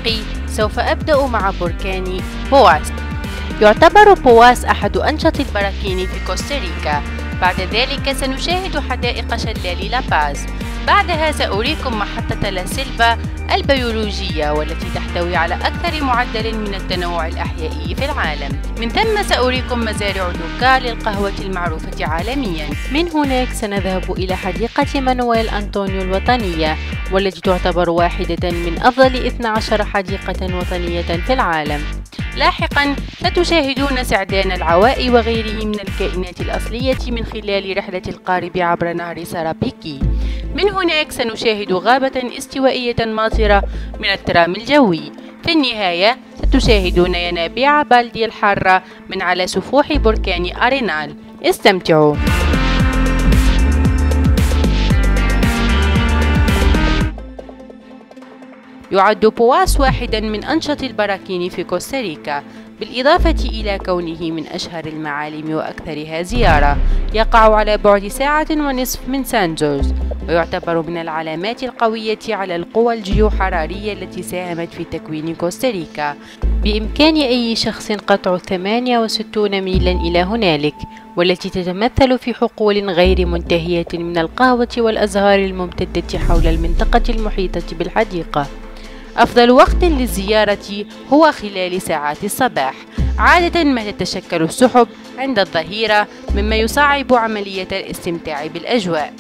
صديقي، سوف أبدأ مع بركان بواس. يعتبر بواس أحد أنشط البراكين في كوستاريكا. بعد ذلك سنشاهد حدائق شلال لاباز. بعدها سأريكم محطة لاسيلفا البيولوجية والتي تحتوي على أكثر معدل من التنوع الأحيائي في العالم. من ثم سأريكم مزارع لوكا للقهوة المعروفة عالميا. من هناك سنذهب إلى حديقة مانويل أنطونيو الوطنية والتي تعتبر واحدة من أفضل 12 حديقة وطنية في العالم. لاحقا ستشاهدون سعدان العواء وغيره من الكائنات الأصلية من خلال رحلة القارب عبر نهر سارابيكي. من هناك سنشاهد غابة استوائية ماطرة من الترام الجوي. في النهاية ستشاهدون ينابيع بالدي الحارة من على سفوح بركان أرينال. استمتعوا. يعد بواس واحدا من أنشط البراكين في كوستاريكا، بالإضافة إلى كونه من أشهر المعالم وأكثرها زيارة. يقع على بعد ساعة ونصف من سان جورج، ويعتبر من العلامات القوية على القوى الجيوحرارية التي ساهمت في تكوين كوستاريكا. بإمكان أي شخص قطع 68 ميلا إلى هنالك، والتي تتمثل في حقول غير منتهية من القهوة والأزهار الممتدة حول المنطقة المحيطة بالحديقة. أفضل وقت للزيارة هو خلال ساعات الصباح، عادة ما تتشكل السحب عند الظهيرة، مما يصعب عملية الاستمتاع بالأجواء.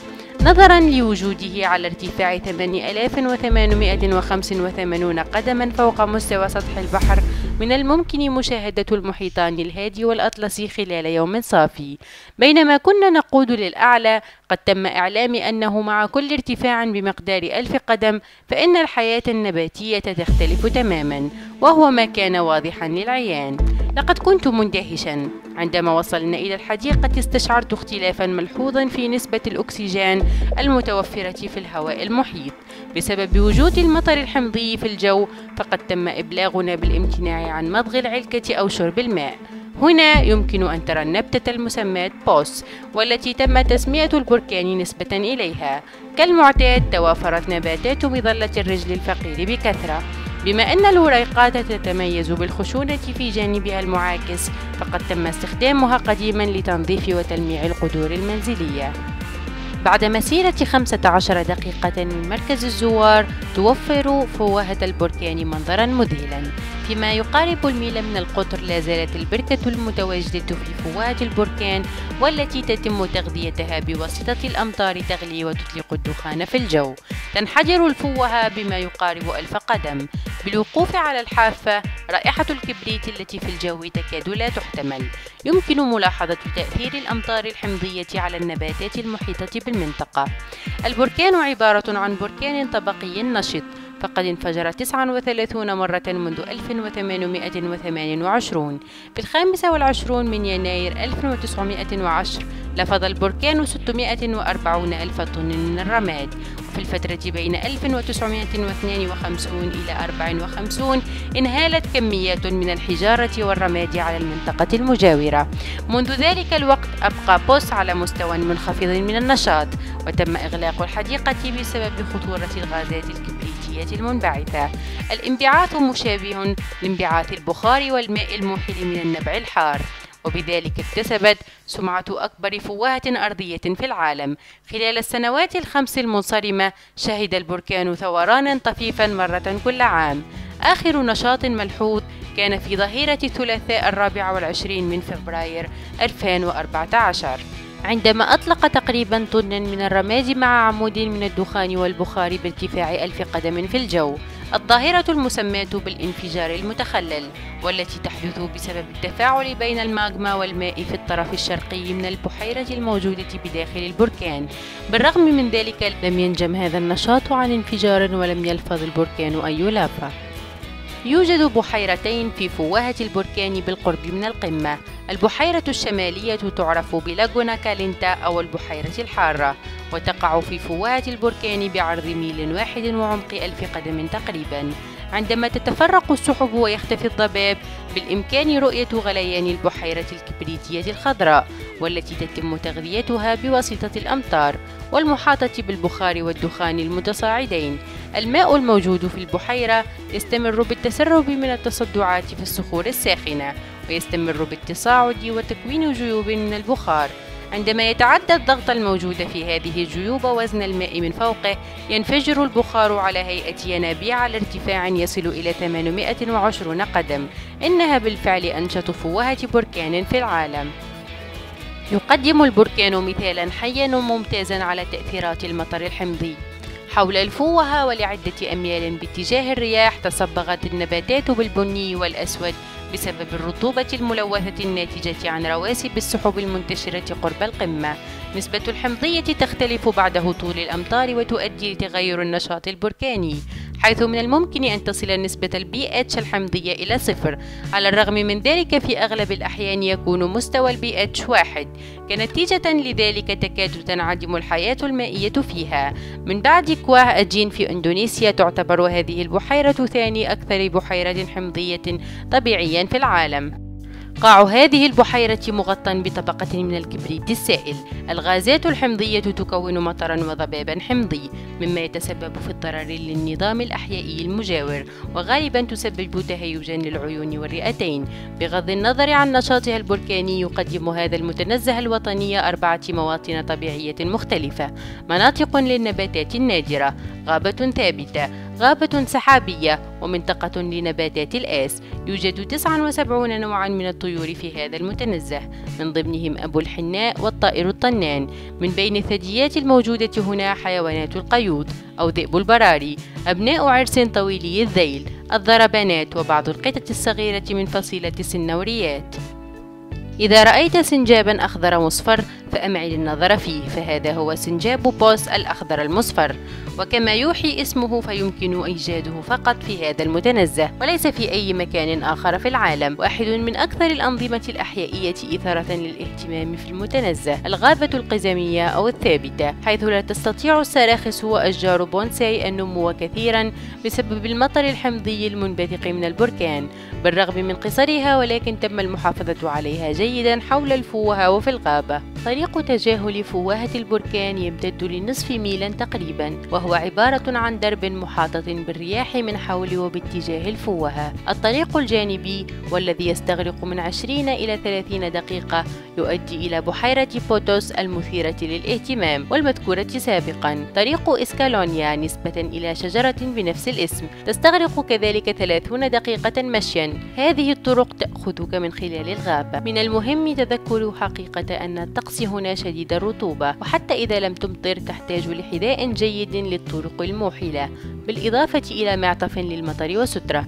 نظرا لوجوده على ارتفاع 8885 قدما فوق مستوى سطح البحر، من الممكن مشاهدة المحيطان الهادي والأطلسي خلال يوم صافي. بينما كنا نقود للأعلى، قد تم إعلام أنه مع كل ارتفاع بمقدار 1000 قدم فإن الحياة النباتية تختلف تماما، وهو ما كان واضحا للعيان. لقد كنت مندهشا عندما وصلنا إلى الحديقة. استشعرت اختلافا ملحوظا في نسبة الأكسجين المتوفرة في الهواء المحيط بسبب وجود المطر الحمضي في الجو، فقد تم إبلاغنا بالامتناع عن مضغ العلكة أو شرب الماء. هنا يمكن أن ترى النبتة المسماة بوس، والتي تم تسمية البركان نسبة إليها. كالمعتاد توافرت نباتات مظلة الرجل الفقير بكثرة. بما أن الوريقات تتميز بالخشونة في جانبها المعاكس، فقد تم استخدامها قديما لتنظيف وتلميع القدور المنزلية. بعد مسيرة 15 دقيقة من مركز الزوار، توفر فوهة البركان منظرا مذهلا. فيما يقارب الميل من القطر، لا زالت البركة المتواجدة في فوهة البركان والتي تتم تغذيتها بواسطة الأمطار تغلي وتطلق الدخان في الجو. تنحدر الفوهة بما يقارب 1000 قدم. بالوقوف على الحافة، رائحة الكبريت التي في الجو تكاد لا تحتمل. يمكن ملاحظة تأثير الأمطار الحمضية على النباتات المحيطة بالمنطقة. البركان عبارة عن بركان طبقي نشط، فقد انفجر 39 مرة منذ 1828. في 25 من يناير 1910 لفظ البركان 640 ألف طن من الرماد. وفي الفترة بين 1952 إلى 54 انهالت كميات من الحجارة والرماد على المنطقة المجاورة. منذ ذلك الوقت أبقى بوس على مستوى منخفض من النشاط، وتم إغلاق الحديقة بسبب خطورة الغازات الكبريتية المنبعثة. الانبعاث مشابه لانبعاث البخار والماء الموحل من النبع الحار، وبذلك اكتسبت سمعة أكبر فوهة أرضية في العالم. خلال السنوات الخمس المنصرمة، شهد البركان ثورانا طفيفا مرة كل عام. آخر نشاط ملحوظ كان في ظهيرة الثلاثاء 24 من فبراير 2014، عندما أطلق تقريبا طنا من الرماد مع عمود من الدخان والبخار بارتفاع 1000 قدم في الجو. الظاهرة المسماة بالانفجار المتخلل، والتي تحدث بسبب التفاعل بين الماغما والماء في الطرف الشرقي من البحيرة الموجودة بداخل البركان. بالرغم من ذلك، لم ينجم هذا النشاط عن انفجار، ولم يلفظ البركان أي لافة. يوجد بحيرتين في فوهة البركان بالقرب من القمة. البحيرة الشمالية تعرف بلاغونا كالينتا أو البحيرة الحارة، وتقع في فوهة البركان بعرض ميل واحد وعمق 1000 قدم تقريبا. عندما تتفرق السحب ويختفي الضباب، بالإمكان رؤية غليان البحيرة الكبريتية الخضراء، والتي تتم تغذيتها بواسطة الأمطار والمحاطة بالبخار والدخان المتصاعدين. الماء الموجود في البحيرة يستمر بالتسرب من التصدعات في الصخور الساخنة، ويستمر بالتصاعد وتكوين جيوب من البخار. عندما يتعدى الضغط الموجود في هذه الجيوب وزن الماء من فوقه، ينفجر البخار على هيئة ينابيع على ارتفاع يصل إلى 820 قدم. إنها بالفعل أنشط فوهة بركان في العالم. يقدم البركان مثالا حيا وممتازا على تأثيرات المطر الحمضي. حول الفوهة ولعدة أميال باتجاه الرياح تصبغت النباتات بالبني والأسود بسبب الرطوبة الملوثة الناتجة عن رواسب السحب المنتشرة قرب القمة. نسبة الحمضية تختلف بعد هطول الأمطار وتؤدي لتغير النشاط البركاني، حيث من الممكن أن تصل نسبة ال pH الحمضية إلى 0. على الرغم من ذلك في أغلب الأحيان يكون مستوى ال pH 1. كنتيجة لذلك تكاد تنعدم الحياة المائية فيها. من بعد كواه أجين في إندونيسيا، تعتبر هذه البحيرة ثاني أكثر بحيرة حمضية طبيعيا في العالم. قاع هذه البحيرة مغطى بطبقة من الكبريت السائل. الغازات الحمضية تكون مطرا وضبابا حمضي، مما يتسبب في الضرر للنظام الأحيائي المجاور، وغالبا تسبب تهيجا للعيون والرئتين. بغض النظر عن نشاطها البركاني، يقدم هذا المتنزه الوطني 4 مواطن طبيعية مختلفة: مناطق للنباتات النادرة، غابة ثابتة، غابة سحابية، ومنطقة لنباتات الآس. يوجد 79 نوعا من الطيور في هذا المتنزه، من ضمنهم أبو الحناء والطائر الطنان. من بين الثدييات الموجودة هنا حيوانات القيود أو ذئب البراري، أبناء عرس طويلي الذيل، الضربانات، وبعض القطط الصغيرة من فصيلة السنوريات. إذا رأيت سنجابا أخضر مصفر فأمعن النظر فيه، فهذا هو سنجاب بوس الأخضر المصفر، وكما يوحي اسمه فيمكن إيجاده فقط في هذا المتنزه وليس في أي مكان آخر في العالم. واحد من أكثر الأنظمة الأحيائية إثارة للاهتمام في المتنزه الغابة القزمية أو الثابتة، حيث لا تستطيع السراخس وأشجار بونساي النمو كثيرا بسبب المطر الحمضي المنبثق من البركان. بالرغم من قصرها، ولكن تم المحافظة عليها جيدا حول الفوهة وفي الغابة. طريق تجاهل فوهة البركان يمتد لنصف ميلا تقريبا، وهو عبارة عن درب محاطة بالرياح من حول وباتجاه الفوهة. الطريق الجانبي والذي يستغرق من 20 إلى 30 دقيقة يؤدي إلى بحيرة بوتوس المثيرة للاهتمام والمذكورة سابقا. طريق إسكالونيا نسبة إلى شجرة بنفس الاسم تستغرق كذلك 30 دقيقة مشيا. هذه الطرق تأخذك من خلال الغابة. من المهم تذكر حقيقة أن الطقس هنا شديد الرطوبة، وحتى إذا لم تمطر تحتاج لحذاء جيد للطرق الموحلة، بالإضافة إلى معطف للمطر وسترة.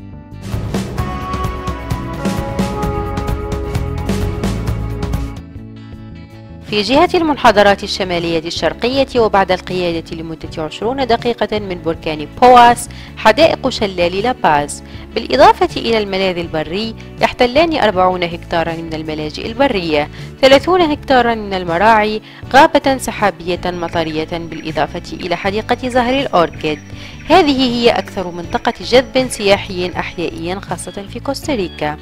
في جهة المنحدرات الشمالية الشرقية، وبعد القيادة لمدة 20 دقيقة من بركان بواس، حدائق شلال لاباز. بالإضافة إلى الملاذ البري، يحتلان 40 هكتارا من الملاجئ البرية، 30 هكتارا من المراعي، غابة سحابية مطرية، بالإضافة إلى حديقة زهر الأوركيد. هذه هي أكثر منطقة جذب سياحي أحيائي خاصة في كوستاريكا.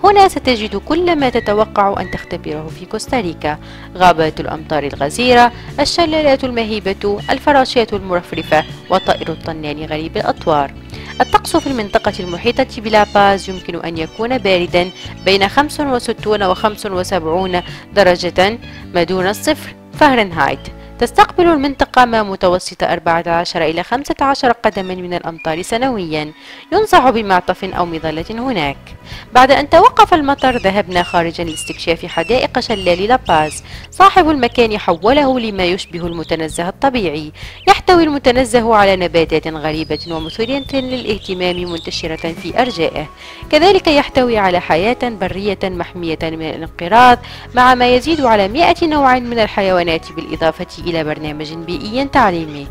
هنا ستجد كل ما تتوقع أن تختبره في كوستاريكا: غابات الأمطار الغزيرة، الشلالات المهيبة، الفراشات المرفرفة، وطائر الطنان غريب الأطوار. الطقس في المنطقة المحيطة بلاباز يمكن أن يكون باردا بين 65 و 75 درجة ما دون الصفر فهرنهايت. تستقبل المنطقة ما متوسط 14 إلى 15 قدما من الأمطار سنويا. ينصح بمعطف أو مظلة هناك. بعد أن توقف المطر، ذهبنا خارجا لاستكشاف حدائق شلال لاباز. صاحب المكان حوله لما يشبه المتنزه الطبيعي. يحتوي المتنزه على نباتات غريبة ومثيرة للاهتمام منتشرة في أرجائه. كذلك يحتوي على حياة برية محمية من الانقراض، مع ما يزيد على 100 نوع من الحيوانات، بالإضافة إلى برنامج بيئي تعليمي.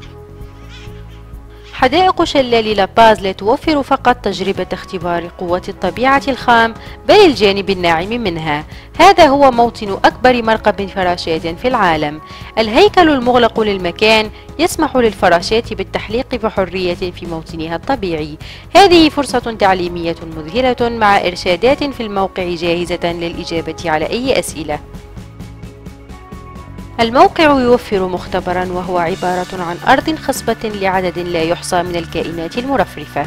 حدائق شلال لاباز لا توفر فقط تجربة اختبار قوة الطبيعة الخام، بل الجانب الناعم منها. هذا هو موطن أكبر مرقب فراشات في العالم. الهيكل المغلق للمكان يسمح للفراشات بالتحليق بحرية في موطنها الطبيعي. هذه فرصة تعليمية مذهلة، مع إرشادات في الموقع جاهزة للإجابة على أي أسئلة. الموقع يوفر مختبرا وهو عبارة عن أرض خصبة لعدد لا يحصى من الكائنات المرفرفة.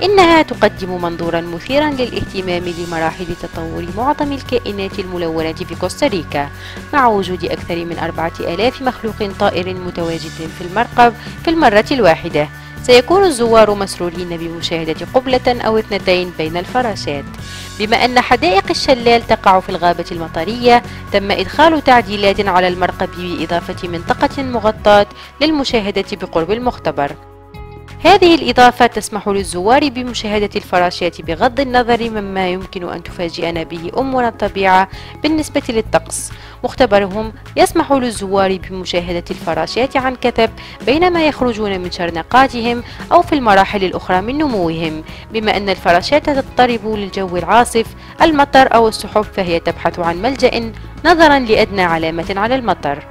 إنها تقدم منظورا مثيرا للاهتمام لمراحل تطور معظم الكائنات الملونة في كوستاريكا، مع وجود أكثر من 4000 مخلوق طائر متواجد في المرقب في المرة الواحدة. سيكون الزوار مسرورين بمشاهدة قبلة أو اثنتين بين الفراشات. بما أن حدائق الشلال تقع في الغابة المطرية، تم إدخال تعديلات على المرقب بإضافة منطقة مغطاة للمشاهدة بقرب المختبر. هذه الإضافة تسمح للزوار بمشاهدة الفراشات بغض النظر مما يمكن أن تفاجئنا به أمنا الطبيعة بالنسبة للطقس. مختبرهم يسمح للزوار بمشاهدة الفراشات عن كثب بينما يخرجون من شرنقاتهم أو في المراحل الأخرى من نموهم. بما أن الفراشات تضطرب للجو العاصف، المطر أو السحب، فهي تبحث عن ملجأ نظرا لأدنى علامة على المطر.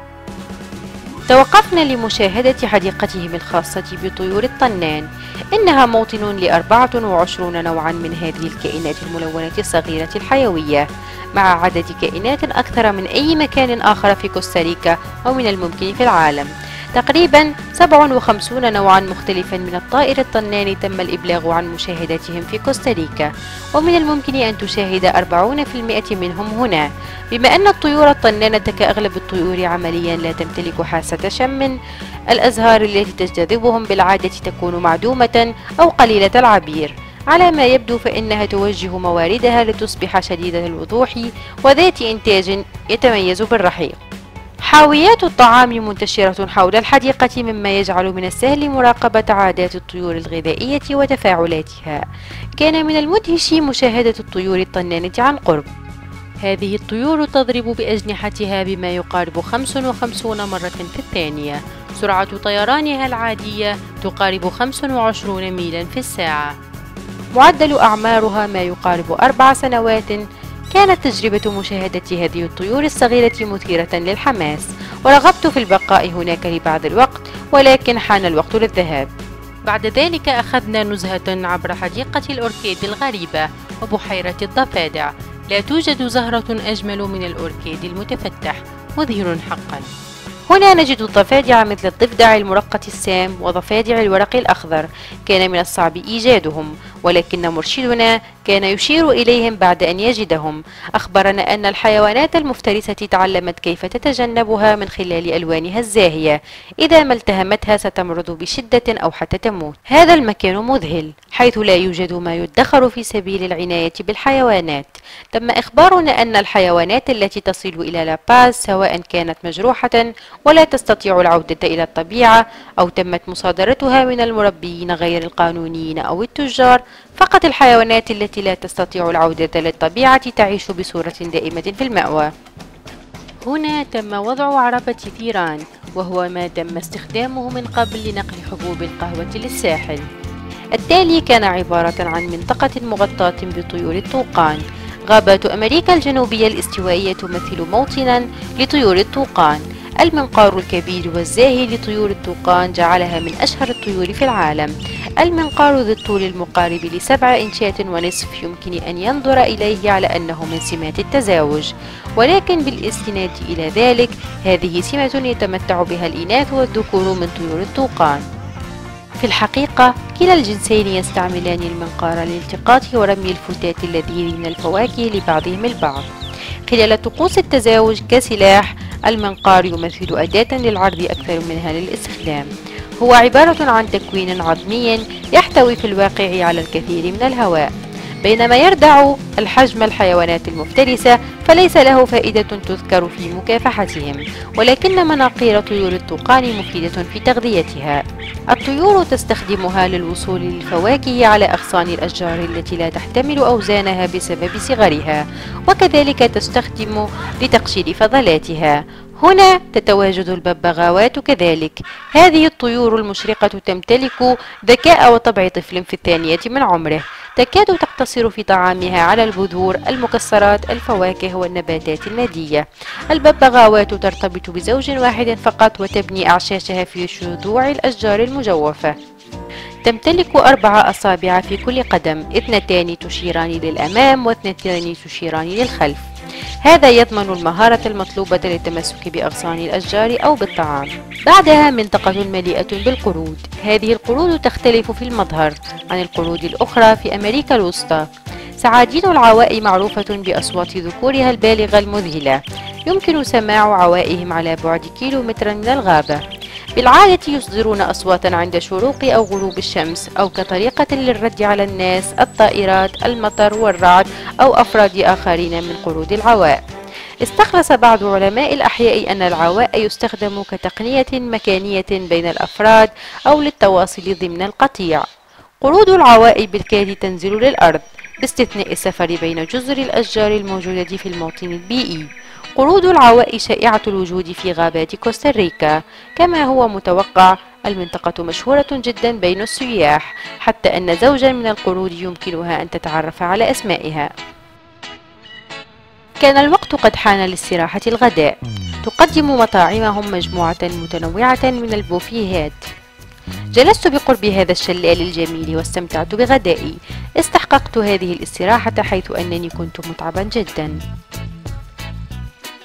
توقفنا لمشاهدة حديقتهم الخاصة بطيور الطنان. إنها موطن ل24 نوعا من هذه الكائنات الملونة الصغيرة الحيوية، مع عدد كائنات أكثر من أي مكان آخر في كوستاريكا ومن الممكن في العالم. تقريبا 57 نوعا مختلفا من الطائر الطنان تم الإبلاغ عن مشاهدتهم في كوستاريكا، ومن الممكن أن تشاهد 40% منهم هنا. بما أن الطيور الطنانة كأغلب الطيور عمليا لا تمتلك حاسة شم، الأزهار التي تجتذبهم بالعادة تكون معدومة أو قليلة العبير. على ما يبدو فإنها توجه مواردها لتصبح شديدة الوضوح وذات إنتاج يتميز بالرحيق. حاويات الطعام منتشرة حول الحديقة، مما يجعل من السهل مراقبة عادات الطيور الغذائية وتفاعلاتها. كان من المدهش مشاهدة الطيور الطنانة عن قرب. هذه الطيور تضرب بأجنحتها بما يقارب 55 مرة في الثانية. سرعة طيرانها العادية تقارب 25 ميلا في الساعة. معدل أعمارها ما يقارب 4 سنوات. كانت تجربة مشاهدة هذه الطيور الصغيرة مثيرة للحماس، ورغبت في البقاء هناك لبعض الوقت، ولكن حان الوقت للذهاب. بعد ذلك أخذنا نزهة عبر حديقة الأوركيد الغريبة وبحيرة الضفادع. لا توجد زهرة أجمل من الأوركيد المتفتح، مذهل حقا. هنا نجد الضفادع مثل الضفدع المرقط السام وضفادع الورق الأخضر. كان من الصعب إيجادهم، ولكن مرشدنا كان يشير إليهم بعد أن يجدهم. أخبرنا أن الحيوانات المفترسة تعلمت كيف تتجنبها من خلال ألوانها الزاهية. إذا ما التهمتها ستمرض بشدة أو حتى تموت. هذا المكان مذهل، حيث لا يوجد ما يدخر في سبيل العناية بالحيوانات. تم إخبارنا أن الحيوانات التي تصل إلى لاباز، سواء كانت مجروحة ولا تستطيع العودة إلى الطبيعة، أو تمت مصادرتها من المربيين غير القانونيين أو التجار، فقط الحيوانات التي لا تستطيع العودة للطبيعة تعيش بصورة دائمة في المأوى. هنا تم وضع عربة ثيران، وهو ما تم استخدامه من قبل لنقل حبوب القهوة للساحل. التالي كان عبارة عن منطقة مغطاة بطيور الطوقان. غابات أمريكا الجنوبية الاستوائية تمثل موطنا لطيور الطوقان. المنقار الكبير والزاهي لطيور الطوقان جعلها من أشهر الطيور في العالم. المنقار ذو الطول المقارب ل7 إنشات ونصف يمكن أن ينظر إليه على أنه من سمات التزاوج، ولكن بالاستناد إلى ذلك هذه سمة يتمتع بها الإناث والذكور من طيور الطوقان. في الحقيقة كلا الجنسين يستعملان المنقار لالتقاط ورمي الفتات اللذيذ من الفواكه لبعضهم البعض. خلال طقوس التزاوج كسلاح، المنقار يمثل أداة للعرض أكثر منها للاستخدام. هو عبارة عن تكوين عظمي يحتوي في الواقع على الكثير من الهواء. بينما يردع الحجم الحيوانات المفترسة، فليس له فائدة تذكر في مكافحتهم، ولكن مناقير طيور الطوقان مفيدة في تغذيتها. الطيور تستخدمها للوصول للفواكه على أغصان الأشجار التي لا تحتمل أوزانها بسبب صغرها، وكذلك تستخدم لتقشير فضلاتها. هنا تتواجد الببغاوات كذلك. هذه الطيور المشرقة تمتلك ذكاء وطبع طفل في الثانية من عمره. تكاد تقتصر في طعامها على البذور، المكسرات، الفواكه والنباتات الندية. الببغاوات ترتبط بزوج واحد فقط وتبني أعشاشها في شذوع الأشجار المجوفة. تمتلك 4 أصابع في كل قدم، 2 تشيران للأمام و2 تشيران للخلف. هذا يضمن المهارة المطلوبة للتمسك بأغصان الأشجار أو بالطعام. بعدها منطقة مليئة بالقرود. هذه القرود تختلف في المظهر عن القرود الأخرى في أمريكا الوسطى. سعادين العواء معروفة بأصوات ذكورها البالغة المذهلة، يمكن سماع عوائهم على بعد كيلومتر من الغابة. بالعادة يصدرون أصواتا عند شروق أو غروب الشمس، أو كطريقة للرد على الناس، الطائرات، المطر والرعد، أو أفراد آخرين من قرود العواء. استخلص بعض علماء الأحياء أن العواء يستخدم كتقنية مكانية بين الأفراد أو للتواصل ضمن القطيع. قرود العواء بالكاد تنزل للأرض باستثناء السفر بين جزر الأشجار الموجودة في الموطن البيئي. قرود العواء شائعة الوجود في غابات كوستاريكا. كما هو متوقع، المنطقة مشهورة جدا بين السياح، حتى أن زوجا من القرود يمكنها أن تتعرف على أسمائها. كان الوقت قد حان لاستراحة الغداء. تقدم مطاعمهم مجموعة متنوعة من البوفيهات. جلست بقرب هذا الشلال الجميل واستمتعت بغدائي. استحققت هذه الاستراحة حيث أنني كنت متعبا جدا.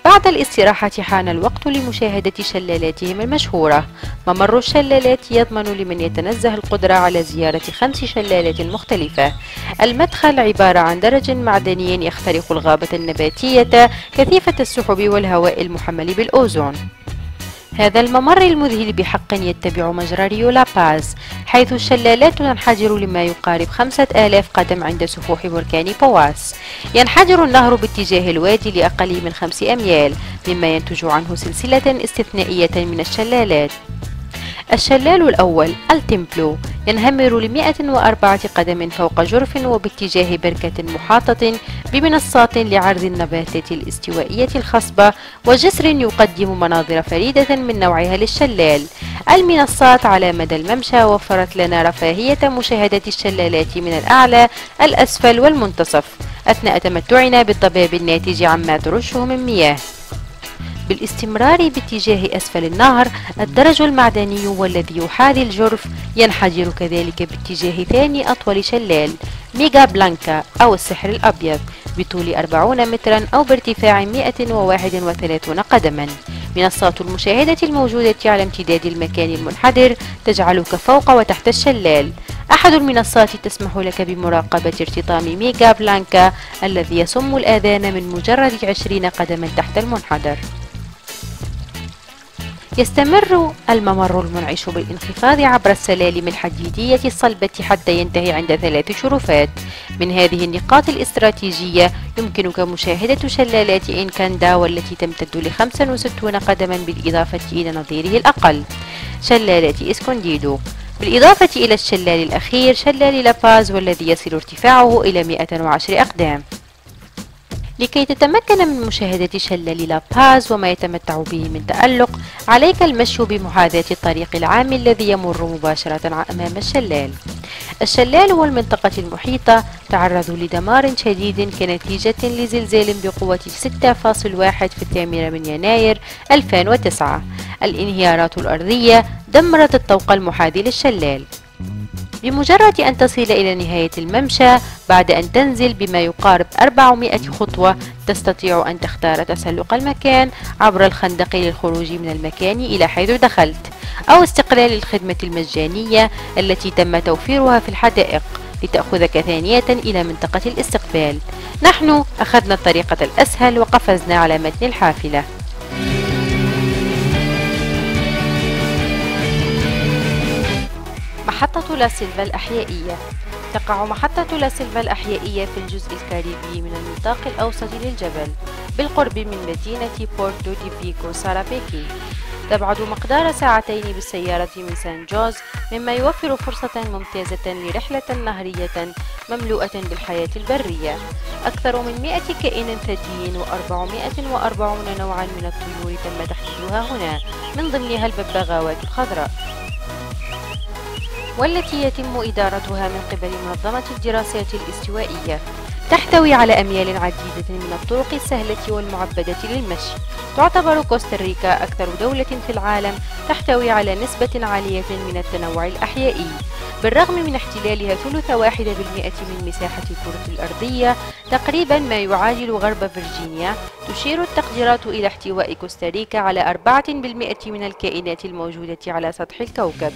بعد الاستراحة حان الوقت لمشاهدة شلالاتهم المشهورة. ممر الشلالات يضمن لمن يتنزه القدرة على زيارة 5 شلالات مختلفة. المدخل عبارة عن درج معدني يخترق الغابة النباتية كثيفة السحب والهواء المحمل بالأوزون. هذا الممر المذهل بحق يتبع مجرى ريو لا باز، حيث الشلالات تنحدر لما يقارب 5000 قدم عند سفوح بركان بواس. ينحدر النهر باتجاه الوادي لأقل من 5 أميال، مما ينتج عنه سلسلة استثنائية من الشلالات. الشلال الأول التمبلو ينهمر ل104 قدم فوق جرف وباتجاه بركة محاطة بمنصات لعرض النباتات الاستوائية الخصبة وجسر يقدم مناظر فريدة من نوعها للشلال. المنصات على مدى الممشى وفرت لنا رفاهية مشاهدة الشلالات من الأعلى، الأسفل والمنتصف أثناء تمتعنا بالضباب الناتج عما ترشه من مياه. بالاستمرار باتجاه أسفل النهر، الدرج المعدني والذي يحاذي الجرف ينحدر كذلك باتجاه ثاني أطول شلال، ميغا بلانكا أو السحر الأبيض، بطول 40 مترا أو بارتفاع 131 قدما. منصات المشاهدة الموجودة على امتداد المكان المنحدر تجعلك فوق وتحت الشلال. أحد المنصات تسمح لك بمراقبة ارتطام ميغا بلانكا الذي يصم الآذان من مجرد 20 قدما تحت المنحدر. يستمر الممر المنعش بالانخفاض عبر السلالم الحديدية الصلبة حتى ينتهي عند 3 شرفات. من هذه النقاط الاستراتيجية يمكنك مشاهدة شلالات إنكاندا والتي تمتد ل65 قدما بالإضافة إلى نظيره الأقل، شلالات إسكونديدو، بالإضافة إلى الشلال الأخير شلال لاباز والذي يصل ارتفاعه إلى 110 أقدام. لكي تتمكن من مشاهدة شلال لاباز وما يتمتع به من تألق، عليك المشي بمحاذاة الطريق العام الذي يمر مباشرة أمام الشلال. الشلال والمنطقة المحيطة تعرضوا لدمار شديد كنتيجة لزلزال بقوة 6.1 في 8 يناير 2009. الانهيارات الأرضية دمرت الطوق المحاذي للشلال. بمجرد أن تصل إلى نهاية الممشى بعد أن تنزل بما يقارب 400 خطوة، تستطيع أن تختار تسلق المكان عبر الخندق للخروج من المكان إلى حيث دخلت، أو استقلال الخدمة المجانية التي تم توفيرها في الحدائق لتأخذك ثانية إلى منطقة الاستقبال. نحن أخذنا الطريقة الأسهل وقفزنا على متن الحافلة. محطة لا سيلفا الأحيائية. تقع محطة لا سيلفا الأحيائية في الجزء الكاريبي من النطاق الأوسط للجبل بالقرب من مدينة بورتو دي فيكو سارابيكي. تبعد مقدار 2 ساعتين بالسيارة من سان جوز، مما يوفر فرصة ممتازة لرحلة نهرية مملوءة بالحياة البرية. أكثر من 100 كائن ثديي و440 نوعا من الطيور تم تحديدها هنا، من ضمنها الببغاوات الخضراء، والتي يتم إدارتها من قبل منظمة الدراسات الاستوائية. تحتوي على أميال عديدة من الطرق السهلة والمعبدة للمشي. تعتبر كوستاريكا أكثر دولة في العالم تحتوي على نسبة عالية من التنوع الأحيائي. بالرغم من احتلالها ثلث 1% من مساحة الكرة الأرضية، تقريبا ما يعادل غرب فيرجينيا. تشير التقديرات إلى احتواء كوستاريكا على 4% من الكائنات الموجودة على سطح الكوكب.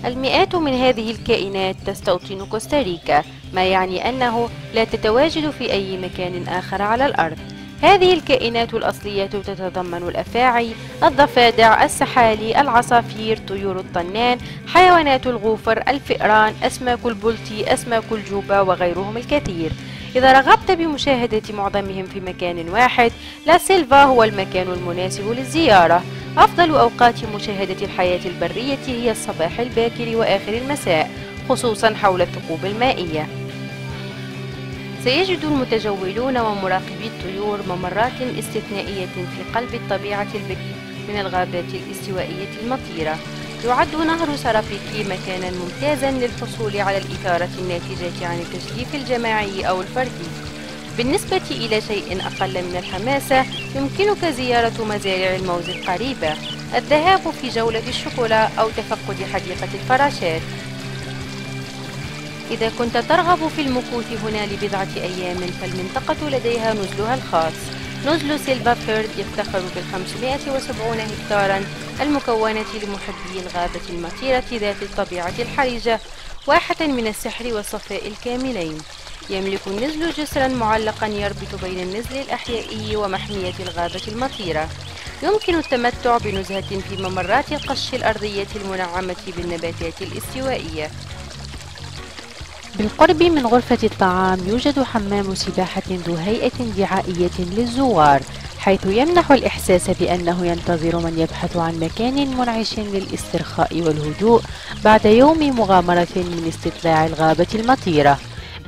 المئات من هذه الكائنات تستوطن كوستاريكا، ما يعني أنه لا تتواجد في أي مكان آخر على الأرض. هذه الكائنات الأصلية تتضمن الأفاعي، الضفادع، السحالي، العصافير، طيور الطنان، حيوانات الغوفر، الفئران، أسماك البلطي، أسماك الجوبة وغيرهم الكثير. إذا رغبت بمشاهدة معظمهم في مكان واحد، لا سيلفا هو المكان المناسب للزيارة. أفضل أوقات مشاهدة الحياة البرية هي الصباح الباكر وآخر المساء، خصوصا حول الثقوب المائية. سيجد المتجولون ومراقبي الطيور ممرات استثنائية في قلب الطبيعة البكر من الغابات الاستوائية المطيرة. يعد نهر سرابيكي مكانا ممتازا للحصول على الإثارة الناتجة عن التجديف الجماعي أو الفردي. بالنسبة إلى شيء أقل من الحماسة، يمكنك زيارة مزارع الموز القريبة، الذهاب في جولة الشوكولا أو تفقد حديقة الفراشات. إذا كنت ترغب في المكوث هنا لبضعة أيام، فالمنطقة لديها نزلها الخاص. نزل سيلفا فيرد يفتخر بال570 هكتارا المكونة لمحبي الغابة المطيرة ذات الطبيعة الحرجة، واحة من السحر والصفاء الكاملين. يملك النزل جسرا معلقا يربط بين النزل الأحيائي ومحمية الغابة المطيرة. يمكن التمتع بنزهة في ممرات القش الأرضية المنعمة بالنباتات الاستوائية. بالقرب من غرفة الطعام يوجد حمام سباحة ذو هيئة دعائية للزوار، حيث يمنح الإحساس بأنه ينتظر من يبحث عن مكان منعش للاسترخاء والهدوء بعد يوم مغامرة من استطلاع الغابة المطيرة.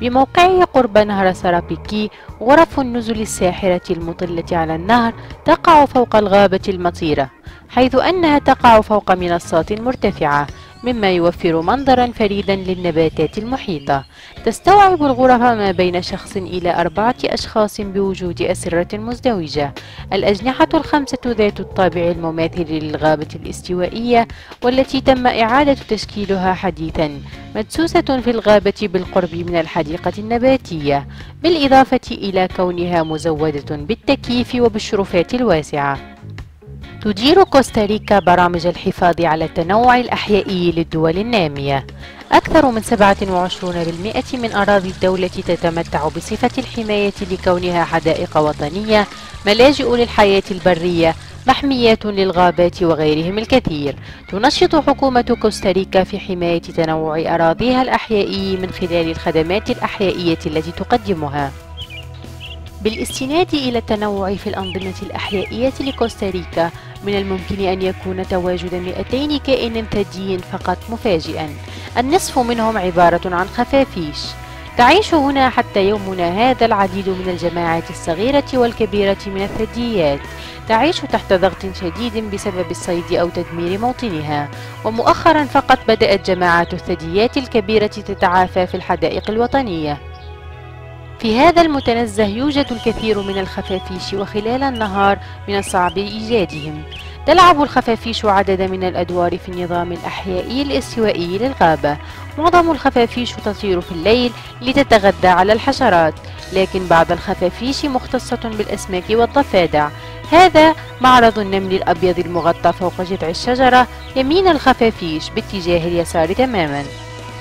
بموقعه قرب نهر سرابيكي، غرف النزل الساحرة المطلة على النهر تقع فوق الغابة المطيرة، حيث أنها تقع فوق منصات مرتفعة، مما يوفر منظرا فريدا للنباتات المحيطة. تستوعب الغرف ما بين شخص إلى 4 أشخاص بوجود أسرة مزدوجة. الأجنحة ال5 ذات الطابع المماثل للغابة الاستوائية، والتي تم إعادة تشكيلها حديثا، مدسوسة في الغابة بالقرب من الحديقة النباتية، بالإضافة إلى كونها مزودة بالتكييف وبالشرفات الواسعة. تدير كوستاريكا برامج الحفاظ على التنوع الأحيائي للدول النامية. أكثر من 27% من أراضي الدولة تتمتع بصفة الحماية لكونها حدائق وطنية، ملاجئ للحياة البرية، محميات للغابات وغيرهم الكثير. تنشط حكومة كوستاريكا في حماية تنوع أراضيها الأحيائي من خلال الخدمات الأحيائية التي تقدمها. بالاستناد إلى التنوع في الأنظمة الأحيائية لكوستاريكا، من الممكن أن يكون تواجد 200 كائن ثديي فقط مفاجئا، النصف منهم عبارة عن خفافيش. تعيش هنا حتى يومنا هذا العديد من الجماعات الصغيرة والكبيرة من الثدييات، تعيش تحت ضغط شديد بسبب الصيد أو تدمير موطنها، ومؤخرا فقط بدأت جماعات الثدييات الكبيرة تتعافى في الحدائق الوطنية. في هذا المتنزه يوجد الكثير من الخفافيش، وخلال النهار من الصعب إيجادهم. تلعب الخفافيش عددا من الأدوار في النظام الأحيائي الاستوائي للغابة. معظم الخفافيش تطير في الليل لتتغذى على الحشرات، لكن بعض الخفافيش مختصة بالأسماك والضفادع. هذا معرض النمل الأبيض المغطى فوق جذع الشجرة يمين الخفافيش باتجاه اليسار تماما.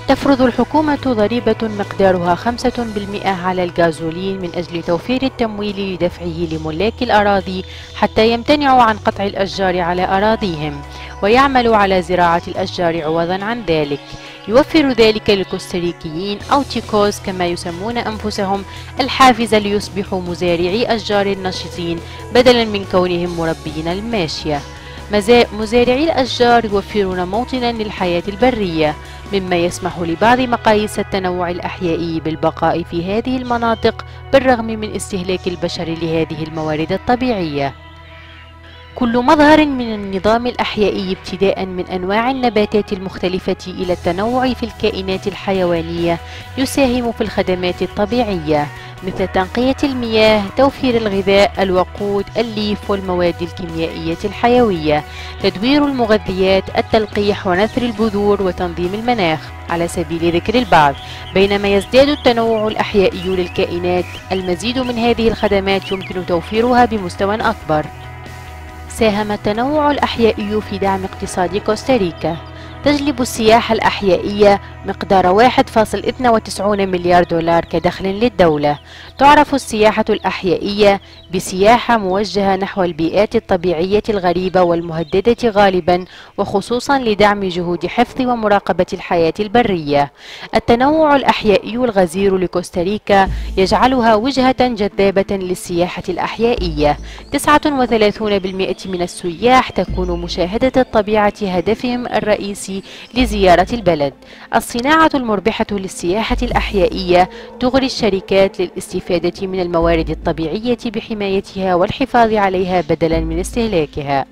تفرض الحكومة ضريبة مقدارها 5% على الغازولين من أجل توفير التمويل لدفعه لملاك الأراضي حتى يمتنعوا عن قطع الأشجار على أراضيهم، ويعملوا على زراعة الأشجار عوضا عن ذلك. يوفر ذلك للكوستاريكيين أو تيكوز كما يسمون أنفسهم الحافز ليصبحوا مزارعي أشجار نشطين بدلا من كونهم مربين الماشية. مزارعي الأشجار يوفرون موطنا للحياة البرية، مما يسمح لبعض مقاييس التنوع الأحيائي بالبقاء في هذه المناطق بالرغم من استهلاك البشر لهذه الموارد الطبيعية. كل مظهر من النظام الأحيائي ابتداء من أنواع النباتات المختلفة إلى التنوع في الكائنات الحيوانية يساهم في الخدمات الطبيعية. مثل تنقية المياه، توفير الغذاء، الوقود، الليف والمواد الكيميائية الحيوية، تدوير المغذيات، التلقيح ونثر البذور وتنظيم المناخ على سبيل ذكر البعض. بينما يزداد التنوع الأحيائي للكائنات، المزيد من هذه الخدمات يمكن توفيرها بمستوى أكبر. ساهم التنوع الأحيائي في دعم اقتصاد كوستاريكا. تجلب السياحة الأحيائية مقدار 1.92 مليار دولار كدخل للدولة. تعرف السياحة الأحيائية بسياحة موجهة نحو البيئات الطبيعية الغريبة والمهددة غالبا، وخصوصا لدعم جهود حفظ ومراقبة الحياة البرية. التنوع الأحيائي الغزير لكوستاريكا يجعلها وجهة جذابة للسياحة الأحيائية. 39% من السياح تكون مشاهدة الطبيعة هدفهم الرئيسي لزيارة البلد. الصناعة المربحة للسياحة الأحيائية تغري الشركات للاستفادة من الموارد الطبيعية بحمايتها والحفاظ عليها بدلا من استهلاكها.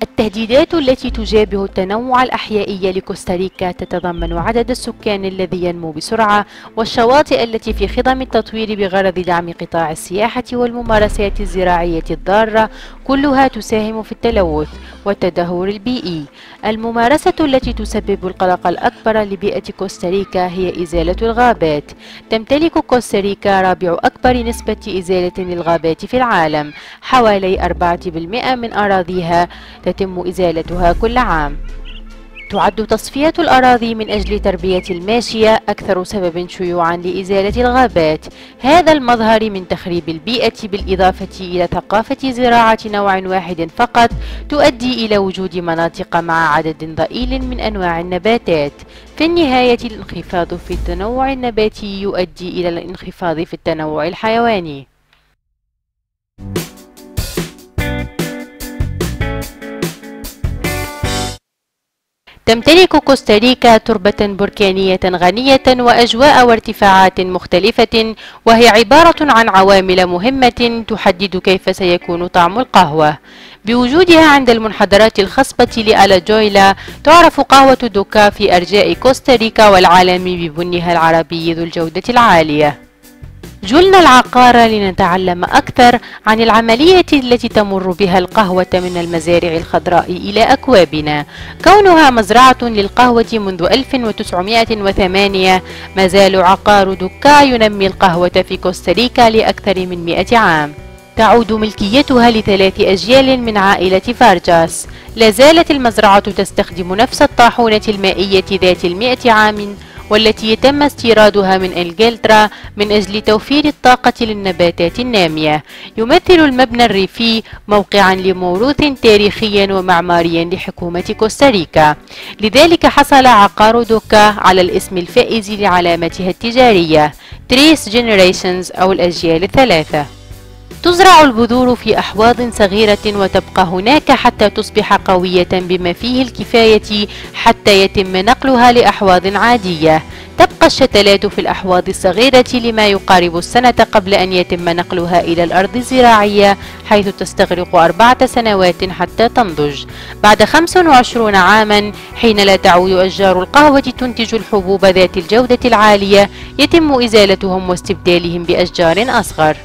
التهديدات التي تجابه التنوع الأحيائي لكوستاريكا تتضمن عدد السكان الذي ينمو بسرعة، والشواطئ التي في خضم التطوير بغرض دعم قطاع السياحة والممارسات الزراعية الضارة، كلها تساهم في التلوث والتدهور البيئي. الممارسة التي تسبب القلق الأكبر لبيئة كوستاريكا هي إزالة الغابات. تمتلك كوستاريكا رابع أكبر نسبة إزالة للغابات في العالم، حوالي 4% من أراضيها تتم إزالتها كل عام. تعد تصفية الأراضي من أجل تربية الماشية أكثر سبب شيوعا لإزالة الغابات. هذا المظهر من تخريب البيئة بالإضافة إلى ثقافة زراعة نوع واحد فقط تؤدي إلى وجود مناطق مع عدد ضئيل من أنواع النباتات. في النهاية الانخفاض في التنوع النباتي يؤدي إلى الانخفاض في التنوع الحيواني. تمتلك كوستاريكا تربة بركانية غنية وأجواء وارتفاعات مختلفة، وهي عبارة عن عوامل مهمة تحدد كيف سيكون طعم القهوة. بوجودها عند المنحدرات الخصبة لألاجويلا، تعرف قهوة دوكا في أرجاء كوستاريكا والعالم ببنها العربي ذو الجودة العالية. جلنا العقار لنتعلم أكثر عن العملية التي تمر بها القهوة من المزارع الخضراء إلى أكوابنا. كونها مزرعة للقهوة منذ 1908، ما زال عقار دوكا ينمي القهوة في كوستاريكا لأكثر من 100 عام. تعود ملكيتها ل3 أجيال من عائلة فارجاس. لا زالت المزرعة تستخدم نفس الطاحونة المائية ذات 100 عام، والتي يتم استيرادها من إنجلترا من أجل توفير الطاقة للنباتات النامية. يمثل المبنى الريفي موقعا لموروث تاريخي ومعماري لحكومة كوستاريكا، لذلك حصل عقار دوكا على الاسم الفائز لعلامتها التجارية Tres Generations أو الأجيال الثلاثة. تزرع البذور في أحواض صغيرة وتبقى هناك حتى تصبح قوية بما فيه الكفاية حتى يتم نقلها لأحواض عادية. تبقى الشتلات في الأحواض الصغيرة لما يقارب السنة قبل أن يتم نقلها إلى الأرض الزراعية، حيث تستغرق 4 سنوات حتى تنضج. بعد 25 عاما، حين لا تعود أشجار القهوة تنتج الحبوب ذات الجودة العالية، يتم إزالتهم واستبدالهم بأشجار أصغر.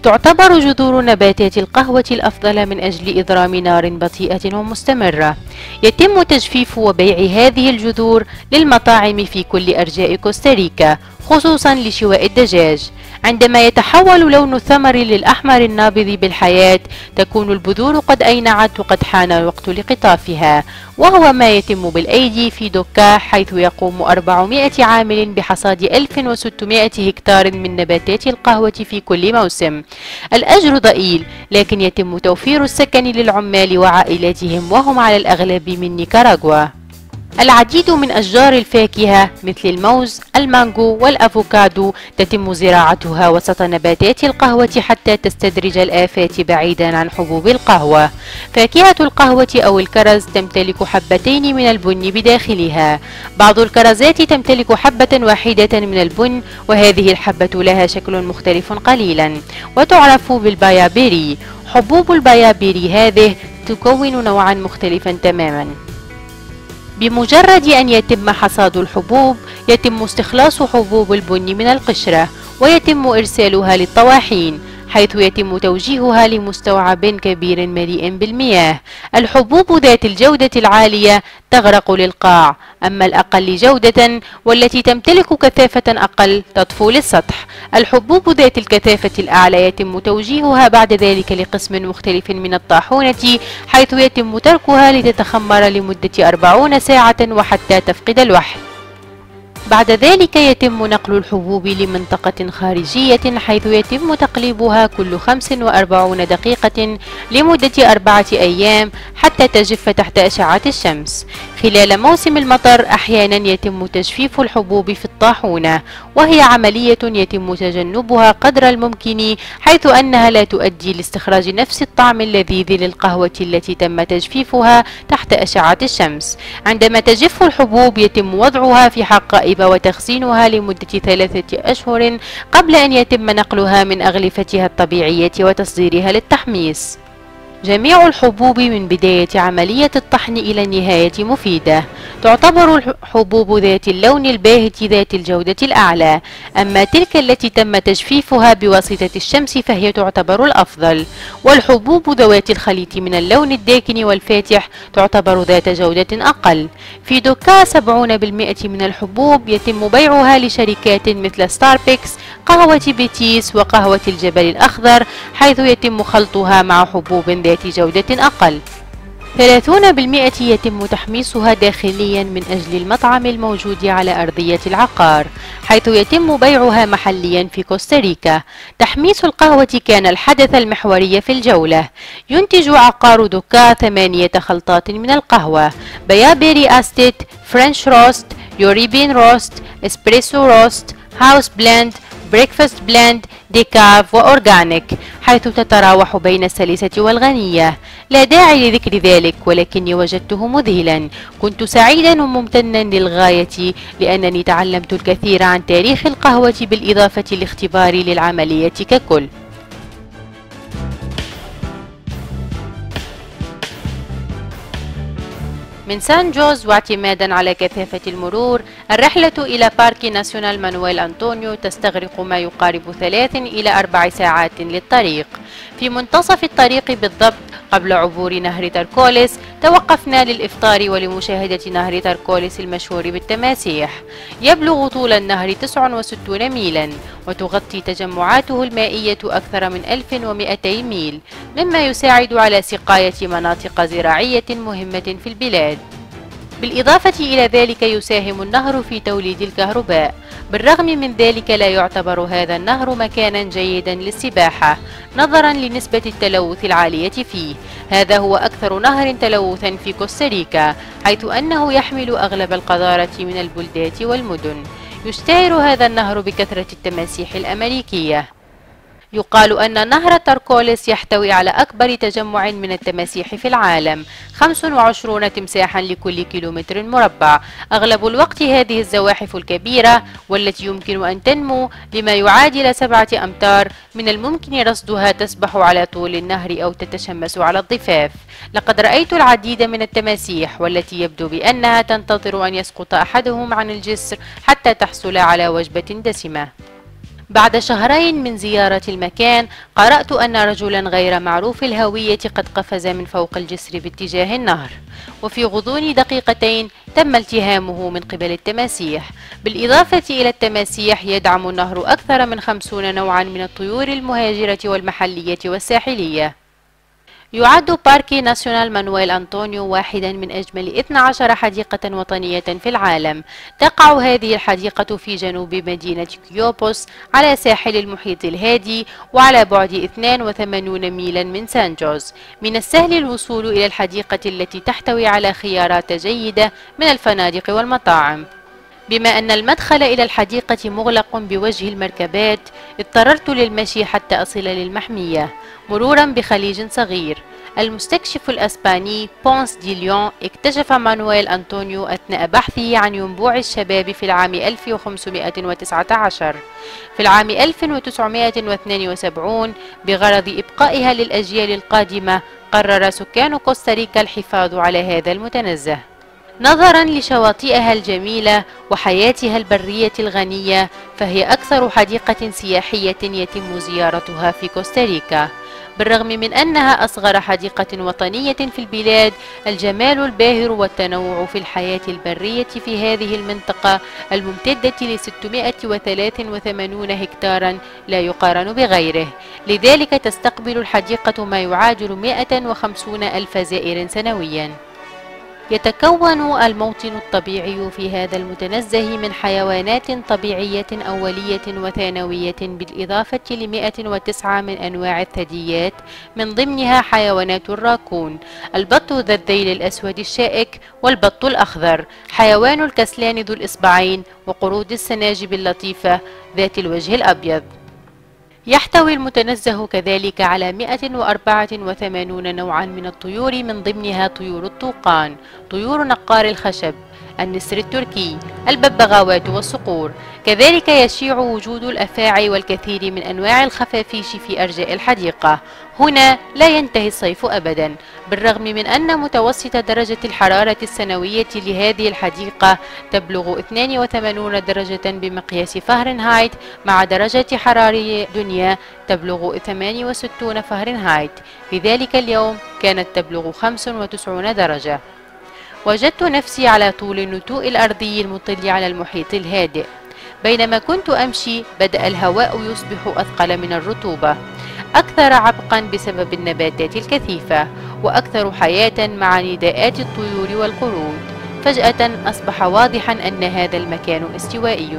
تعتبر جذور نباتات القهوة الأفضل من أجل إضرام نار بطيئة ومستمرة. يتم تجفيف وبيع هذه الجذور للمطاعم في كل أرجاء كوستاريكا، خصوصا لشواء الدجاج. عندما يتحول لون الثمر للأحمر النابض بالحياة، تكون البذور قد أينعت وقد حان الوقت لقطافها، وهو ما يتم بالأيدي في دوكا، حيث يقوم 400 عامل بحصاد 1600 هكتار من نباتات القهوة في كل موسم. الأجر ضئيل، لكن يتم توفير السكن للعمال وعائلاتهم، وهم على الأغلب من نيكاراغوا. العديد من أشجار الفاكهة مثل الموز، المانجو والأفوكادو تتم زراعتها وسط نباتات القهوة حتى تستدرج الآفات بعيدا عن حبوب القهوة. فاكهة القهوة أو الكرز تمتلك حبتين من البن بداخلها. بعض الكرزات تمتلك حبة واحدة من البن، وهذه الحبة لها شكل مختلف قليلا وتعرف بالبايابيري. حبوب البايابيري هذه تكون نوعا مختلفا تماما. بمجرد أن يتم حصاد الحبوب، يتم استخلاص حبوب البن من القشرة، ويتم إرسالها للطواحين، حيث يتم توجيهها لمستوعب كبير مليء بالمياه. الحبوب ذات الجودة العالية تغرق للقاع، أما الأقل جودة والتي تمتلك كثافة أقل تطفو للسطح. الحبوب ذات الكثافة الأعلى يتم توجيهها بعد ذلك لقسم مختلف من الطاحونة، حيث يتم تركها لتتخمر لمدة 40 ساعة وحتى تفقد الوحي. بعد ذلك يتم نقل الحبوب لمنطقة خارجية، حيث يتم تقليبها كل 45 دقيقة لمدة 4 أيام حتى تجف تحت أشعة الشمس. خلال موسم المطر أحيانا يتم تجفيف الحبوب في الطاحونة، وهي عملية يتم تجنبها قدر الممكن، حيث أنها لا تؤدي لاستخراج نفس الطعم اللذيذ للقهوة التي تم تجفيفها تحت أشعة الشمس. عندما تجف الحبوب يتم وضعها في حقائب وتخزينها لمدة 3 أشهر قبل أن يتم نقلها من أغلفتها الطبيعية وتصديرها للتحميص. جميع الحبوب من بداية عملية الطحن إلى النهاية مفيدة. تعتبر الحبوب ذات اللون الباهت ذات الجودة الأعلى، أما تلك التي تم تجفيفها بواسطة الشمس فهي تعتبر الأفضل. والحبوب ذوات الخليط من اللون الداكن والفاتح تعتبر ذات جودة أقل. في دوكا 70% من الحبوب يتم بيعها لشركات مثل ستاربكس، قهوة بيتيس، وقهوة الجبل الأخضر، حيث يتم خلطها مع حبوب ذات جودة أقل. 30% يتم تحميصها داخليا من أجل المطعم الموجود على أرضية العقار، حيث يتم بيعها محليا في كوستاريكا. تحميص القهوة كان الحدث المحوري في الجولة. ينتج عقار دوكا 8 خلطات من القهوة: بيابيري أستيت، فرنش روست، يوريبين روست، اسبريسو روست، هاوس بلند، بريكفاست بلند، ديكاف، وأورغانيك، حيث تتراوح بين السلسة والغنية. لا داعي لذكر ذلك، ولكني وجدته مذهلا. كنت سعيدا وممتنا للغاية لأنني تعلمت الكثير عن تاريخ القهوة بالإضافة لاختباري للعملية ككل. من سان جوز، واعتمادا على كثافة المرور، الرحلة إلى بارك ناسيونال مانويل أنطونيو تستغرق ما يقارب 3 إلى 4 ساعات للطريق. في منتصف الطريق بالضبط قبل عبور نهر تركوليس توقفنا للإفطار ولمشاهدة نهر تركوليس المشهور بالتماسيح. يبلغ طول النهر 69 ميلا، وتغطي تجمعاته المائية أكثر من 1200 ميل، مما يساعد على سقاية مناطق زراعية مهمة في البلاد. بالإضافة إلى ذلك يساهم النهر في توليد الكهرباء. بالرغم من ذلك لا يعتبر هذا النهر مكانا جيدا للسباحة نظرا لنسبة التلوث العالية فيه. هذا هو أكثر نهر تلوثا في كوستاريكا، حيث أنه يحمل أغلب القذارة من البلدات والمدن. يشتهر هذا النهر بكثرة التماسيح الأمريكية. يقال أن نهر تركوليس يحتوي على أكبر تجمع من التماسيح في العالم، 25 تمساحا لكل كيلومتر مربع. أغلب الوقت هذه الزواحف الكبيرة والتي يمكن أن تنمو لما يعادل 7 أمتار من الممكن رصدها تسبح على طول النهر أو تتشمس على الضفاف. لقد رأيت العديد من التماسيح والتي يبدو بأنها تنتظر أن يسقط أحدهم عن الجسر حتى تحصل على وجبة دسمة. بعد شهرين من زيارة المكان قرأت أن رجلا غير معروف الهوية قد قفز من فوق الجسر باتجاه النهر، وفي غضون دقيقتين تم التهامه من قبل التماسيح. بالإضافة إلى التماسيح يدعم النهر أكثر من 50 نوعا من الطيور المهاجرة والمحلية والساحلية. يعد بارك ناسيونال مانويل أنطونيو واحدا من أجمل 12 حديقة وطنية في العالم. تقع هذه الحديقة في جنوب مدينة كيوبوس على ساحل المحيط الهادي، وعلى بعد 82 ميلا من سان جوز. من السهل الوصول إلى الحديقة التي تحتوي على خيارات جيدة من الفنادق والمطاعم. بما أن المدخل إلى الحديقة مغلق بوجه المركبات، اضطررت للمشي حتى أصل للمحمية مرورا بخليج صغير. المستكشف الأسباني بونس دي ليون اكتشف مانويل أنطونيو أثناء بحثه عن ينبوع الشباب في العام 1519. في العام 1972 بغرض إبقائها للأجيال القادمة قرر سكان كوستاريكا الحفاظ على هذا المتنزه. نظرا لشواطئها الجميلة وحياتها البرية الغنية، فهي أكثر حديقة سياحية يتم زيارتها في كوستاريكا. بالرغم من أنها أصغر حديقة وطنية في البلاد، الجمال الباهر والتنوع في الحياة البرية في هذه المنطقة الممتدة ل 683 هكتارا لا يقارن بغيره. لذلك تستقبل الحديقة ما يعادل 150 ألف زائر سنويا. يتكون الموطن الطبيعي في هذا المتنزه من حيوانات طبيعية أولية وثانوية، بالإضافة ل 109 من أنواع الثدييات، من ضمنها حيوانات الراكون، البط ذا الذيل الأسود الشائك، والبط الأخضر، حيوان الكسلان ذو الإصبعين، وقرود السناجب اللطيفة ذات الوجه الأبيض. يحتوي المتنزه كذلك على 184 نوعا من الطيور، من ضمنها طيور الطوقان، طيور نقار الخشب، النسر التركي، الببغاوات والصقور. كذلك يشيع وجود الأفاعي والكثير من أنواع الخفافيش في أرجاء الحديقة. هنا لا ينتهي الصيف أبدا، بالرغم من أن متوسط درجة الحرارة السنوية لهذه الحديقة تبلغ 82 درجة بمقياس فهرنهايت، مع درجة حرارة دنيا تبلغ 68 فهرنهايت. في ذلك اليوم كانت تبلغ 95 درجة. وجدت نفسي على طول النتوء الأرضي المطل على المحيط الهادئ. بينما كنت أمشي بدأ الهواء يصبح أثقل من الرطوبة، أكثر عبقا بسبب النباتات الكثيفة، وأكثر حياة مع نداءات الطيور والقرود. فجأة أصبح واضحا أن هذا المكان استوائي.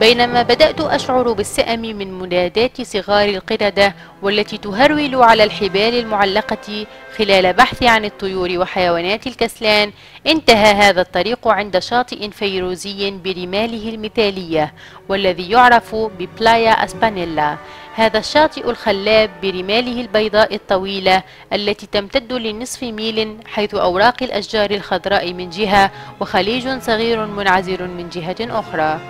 بينما بدأت أشعر بالسأم من منادات صغار القردة والتي تهرول على الحبال المعلقة خلال بحثي عن الطيور وحيوانات الكسلان، انتهى هذا الطريق عند شاطئ فيروزي برماله المثالية، والذي يعرف ببلايا أسبانيلا. هذا الشاطئ الخلاب برماله البيضاء الطويلة التي تمتد لنصف ميل، حيث أوراق الأشجار الخضراء من جهة وخليج صغير منعزل من جهة أخرى.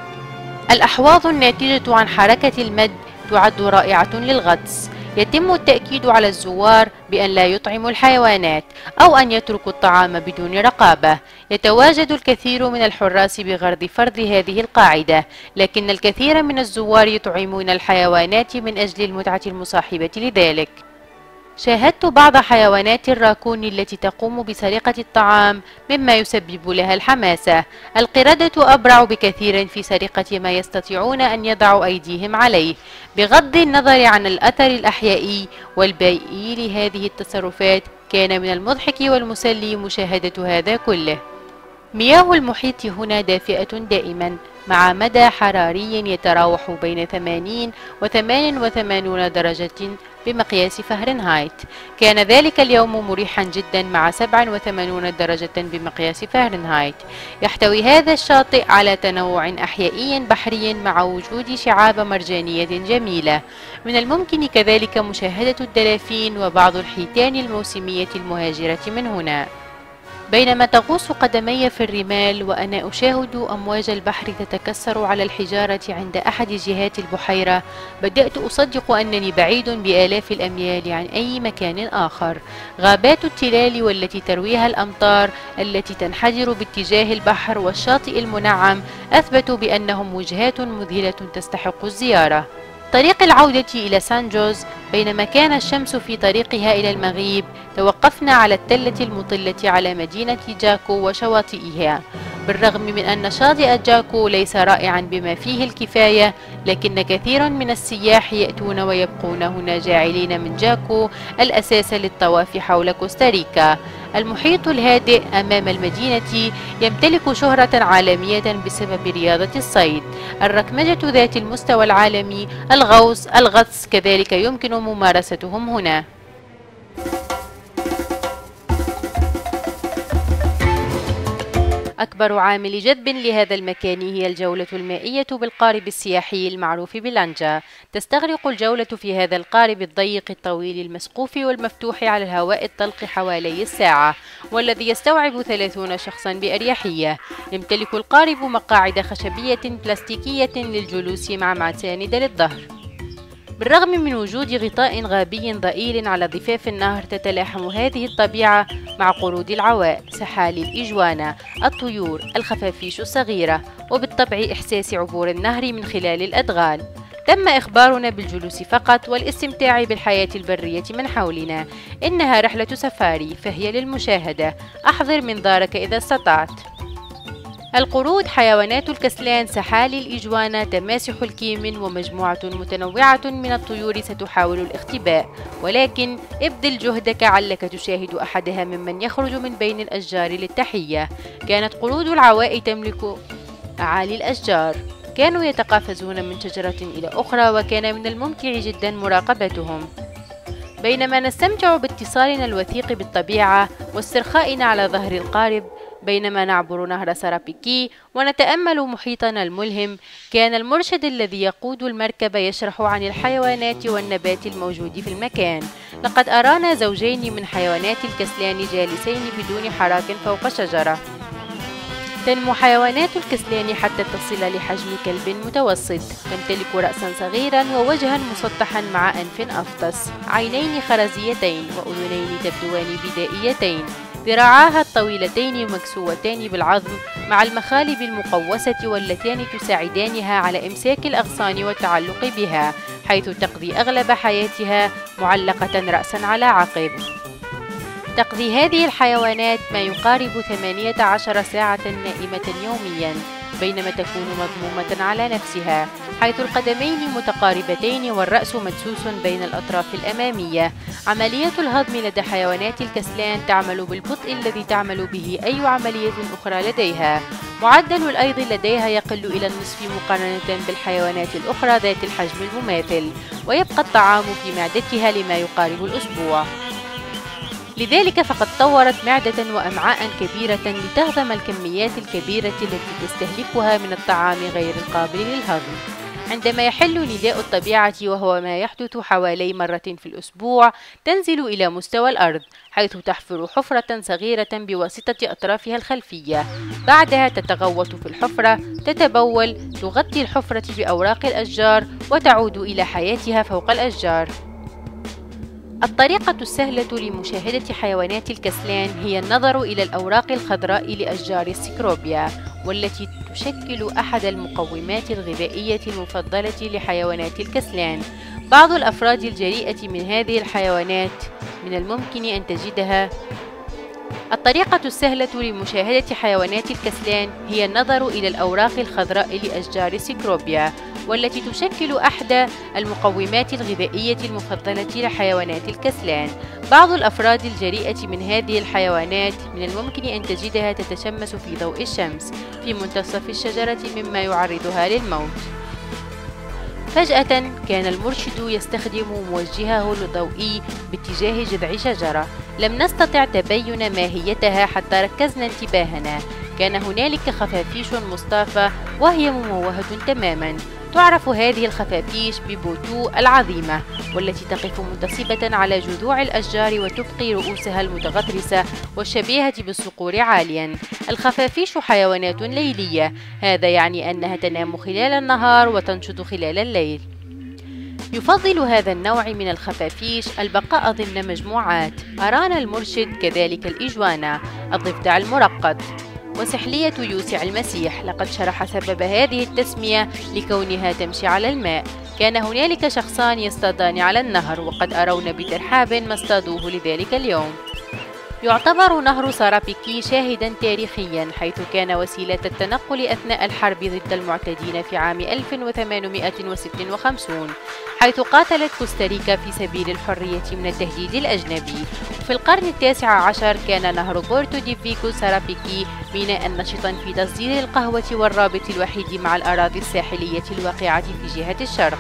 الأحواض الناتجة عن حركة المد تعد رائعة للغطس. يتم التأكيد على الزوار بأن لا يطعموا الحيوانات أو أن يتركوا الطعام بدون رقابة. يتواجد الكثير من الحراس بغرض فرض هذه القاعدة، لكن الكثير من الزوار يطعمون الحيوانات من أجل المتعة المصاحبة لذلك. شاهدت بعض حيوانات الراكون التي تقوم بسرقة الطعام، مما يسبب لها الحماسة. القردة أبرع بكثير في سرقة ما يستطيعون أن يضعوا أيديهم عليه، بغض النظر عن الأثر الأحيائي والبيئي لهذه التصرفات. كان من المضحك والمسلي مشاهدة هذا كله. مياه المحيط هنا دافئة دائما، مع مدى حراري يتراوح بين 80 و 88 درجة بمقياس فهرنهايت. كان ذلك اليوم مريحا جدا مع 87 درجة بمقياس فهرنهايت. يحتوي هذا الشاطئ على تنوع أحيائي بحري مع وجود شعاب مرجانية جميلة. من الممكن كذلك مشاهدة الدلافين وبعض الحيتان الموسمية المهاجرة من هنا. بينما تغوص قدمي في الرمال وأنا أشاهد أمواج البحر تتكسر على الحجارة عند أحد جهات البحيرة، بدأت أصدق أنني بعيد بآلاف الأميال عن أي مكان آخر. غابات التلال والتي ترويها الأمطار التي تنحدر باتجاه البحر والشاطئ المنعم أثبتوا بأنهم وجهات مذهلة تستحق الزيارة. طريق العودة إلى سان جوز، بينما كان الشمس في طريقها إلى المغيب، توقفنا على التلة المطلة على مدينة جاكو وشواطئها. بالرغم من أن شاطئ جاكو ليس رائعا بما فيه الكفاية، لكن كثيرا من السياح يأتون ويبقون هنا جاعلين من جاكو الأساس للطواف حول كوستاريكا. المحيط الهادئ أمام المدينة يمتلك شهرة عالمية بسبب رياضة الصيد، الركمجة ذات المستوى العالمي، الغوص، الغطس كذلك يمكن ممارستهم هنا. أكبر عامل جذب لهذا المكان هي الجولة المائية بالقارب السياحي المعروف بلانجا. تستغرق الجولة في هذا القارب الضيق الطويل المسقوف والمفتوح على الهواء الطلق حوالي الساعة، والذي يستوعب 30 شخصا بأريحية. يمتلك القارب مقاعد خشبية بلاستيكية للجلوس مع مساند للظهر. بالرغم من وجود غطاء غابي ضئيل على ضفاف النهر، تتلاحم هذه الطبيعة مع قرود العواء، سحالي الإجوانا، الطيور، الخفافيش الصغيرة، وبالطبع إحساس عبور النهر من خلال الأدغال. تم إخبارنا بالجلوس فقط والاستمتاع بالحياة البرية من حولنا. إنها رحلة سفاري فهي للمشاهدة، أحضر منظارك إذا استطعت. القرود حيوانات الكسلان، سحالي الإجوانا، تماسح الكيمن، ومجموعة متنوعة من الطيور ستحاول الاختباء، ولكن ابذل جهدك علك تشاهد أحدها ممن يخرج من بين الأشجار للتحية. كانت قرود العواء تملك أعالي الأشجار، كانوا يتقافزون من شجرة إلى أخرى، وكان من الممتع جدا مراقبتهم. بينما نستمتع باتصالنا الوثيق بالطبيعة واسترخائنا على ظهر القارب، بينما نعبر نهر سارابيكي ونتأمل محيطنا الملهم، كان المرشد الذي يقود المركبة يشرح عن الحيوانات والنبات الموجود في المكان. لقد أرانا زوجين من حيوانات الكسلان جالسين بدون حراك فوق شجرة. تنمو حيوانات الكسلان حتى تصل لحجم كلب متوسط، تمتلك رأسا صغيرا ووجها مسطحا مع أنف أفطس، عينين خرزيتين وأذنين تبدوان بدائيتين، ذراعاها الطويلتين مكسوتان بالعظم مع المخالب المقوسة واللتان تساعدانها على إمساك الأغصان والتعلق بها، حيث تقضي أغلب حياتها معلقة رأسا على عقب. تقضي هذه الحيوانات ما يقارب 18 ساعة نائمة يوميا، بينما تكون مضمومة على نفسها، حيث القدمين متقاربتين والرأس مدسوس بين الأطراف الأمامية. عملية الهضم لدى حيوانات الكسلان تعمل بالبطء الذي تعمل به أي عملية أخرى لديها. معدل الأيض لديها يقل إلى النصف مقارنة بالحيوانات الأخرى ذات الحجم المماثل، ويبقى الطعام في معدتها لما يقارب الأسبوع. لذلك فقد طورت معدة وأمعاء كبيرة لتهضم الكميات الكبيرة التي تستهلكها من الطعام غير القابل للهضم. عندما يحل نداء الطبيعة، وهو ما يحدث حوالي مرة في الأسبوع، تنزل إلى مستوى الأرض، حيث تحفر حفرة صغيرة بواسطة أطرافها الخلفية. بعدها تتغوط في الحفرة، تتبول، تغطي الحفرة بأوراق الأشجار، وتعود إلى حياتها فوق الأشجار. الطريقة السهلة لمشاهدة حيوانات الكسلان هي النظر إلى الأوراق الخضراء لأشجار السكروبيا، والتي تشكل أحد المقومات الغذائية المفضلة لحيوانات الكسلان. بعض الأفراد الجريئة من هذه الحيوانات من الممكن أن تجدها. الطريقة السهلة لمشاهدة حيوانات الكسلان هي النظر إلى الأوراق الخضراء لأشجار السكروبيا، والتي تشكل أحد المقومات الغذائية المفضلة لحيوانات الكسلان. بعض الأفراد الجريئة من هذه الحيوانات من الممكن أن تجدها تتشمس في ضوء الشمس في منتصف الشجرة، مما يعرضها للموت. فجأة كان المرشد يستخدم موجهه الضوئي باتجاه جذع شجرة، لم نستطع تبين ماهيتها حتى ركزنا انتباهنا. كان هنالك خفافيش مصطافى وهي مموهة تماما. تعرف هذه الخفافيش ببوتو العظيمة، والتي تقف منتصبة على جذوع الأشجار وتبقي رؤوسها المتغطرسة والشبيهة بالصقور عاليا. الخفافيش حيوانات ليلية، هذا يعني أنها تنام خلال النهار وتنشط خلال الليل. يفضل هذا النوع من الخفافيش البقاء ضمن مجموعات. أرانا المرشد كذلك الإجوانا، الضفدع المرقد، وسحلية يوسع المسيح. لقد شرح سبب هذه التسمية لكونها تمشي على الماء. كان هنالك شخصان يصطادان على النهر، وقد أرون بترحاب ما اصطادوه لذلك اليوم. يعتبر نهر سارابيكي شاهدا تاريخيا، حيث كان وسيلة التنقل أثناء الحرب ضد المعتدين في عام 1856، حيث قاتلت كوستاريكا في سبيل الحرية من التهديد الأجنبي. في القرن التاسع عشر كان نهر بورتو دي فيغو سارابيكي ميناء نشطا في تصدير القهوة والرابط الوحيد مع الأراضي الساحلية الواقعة في جهة الشرق.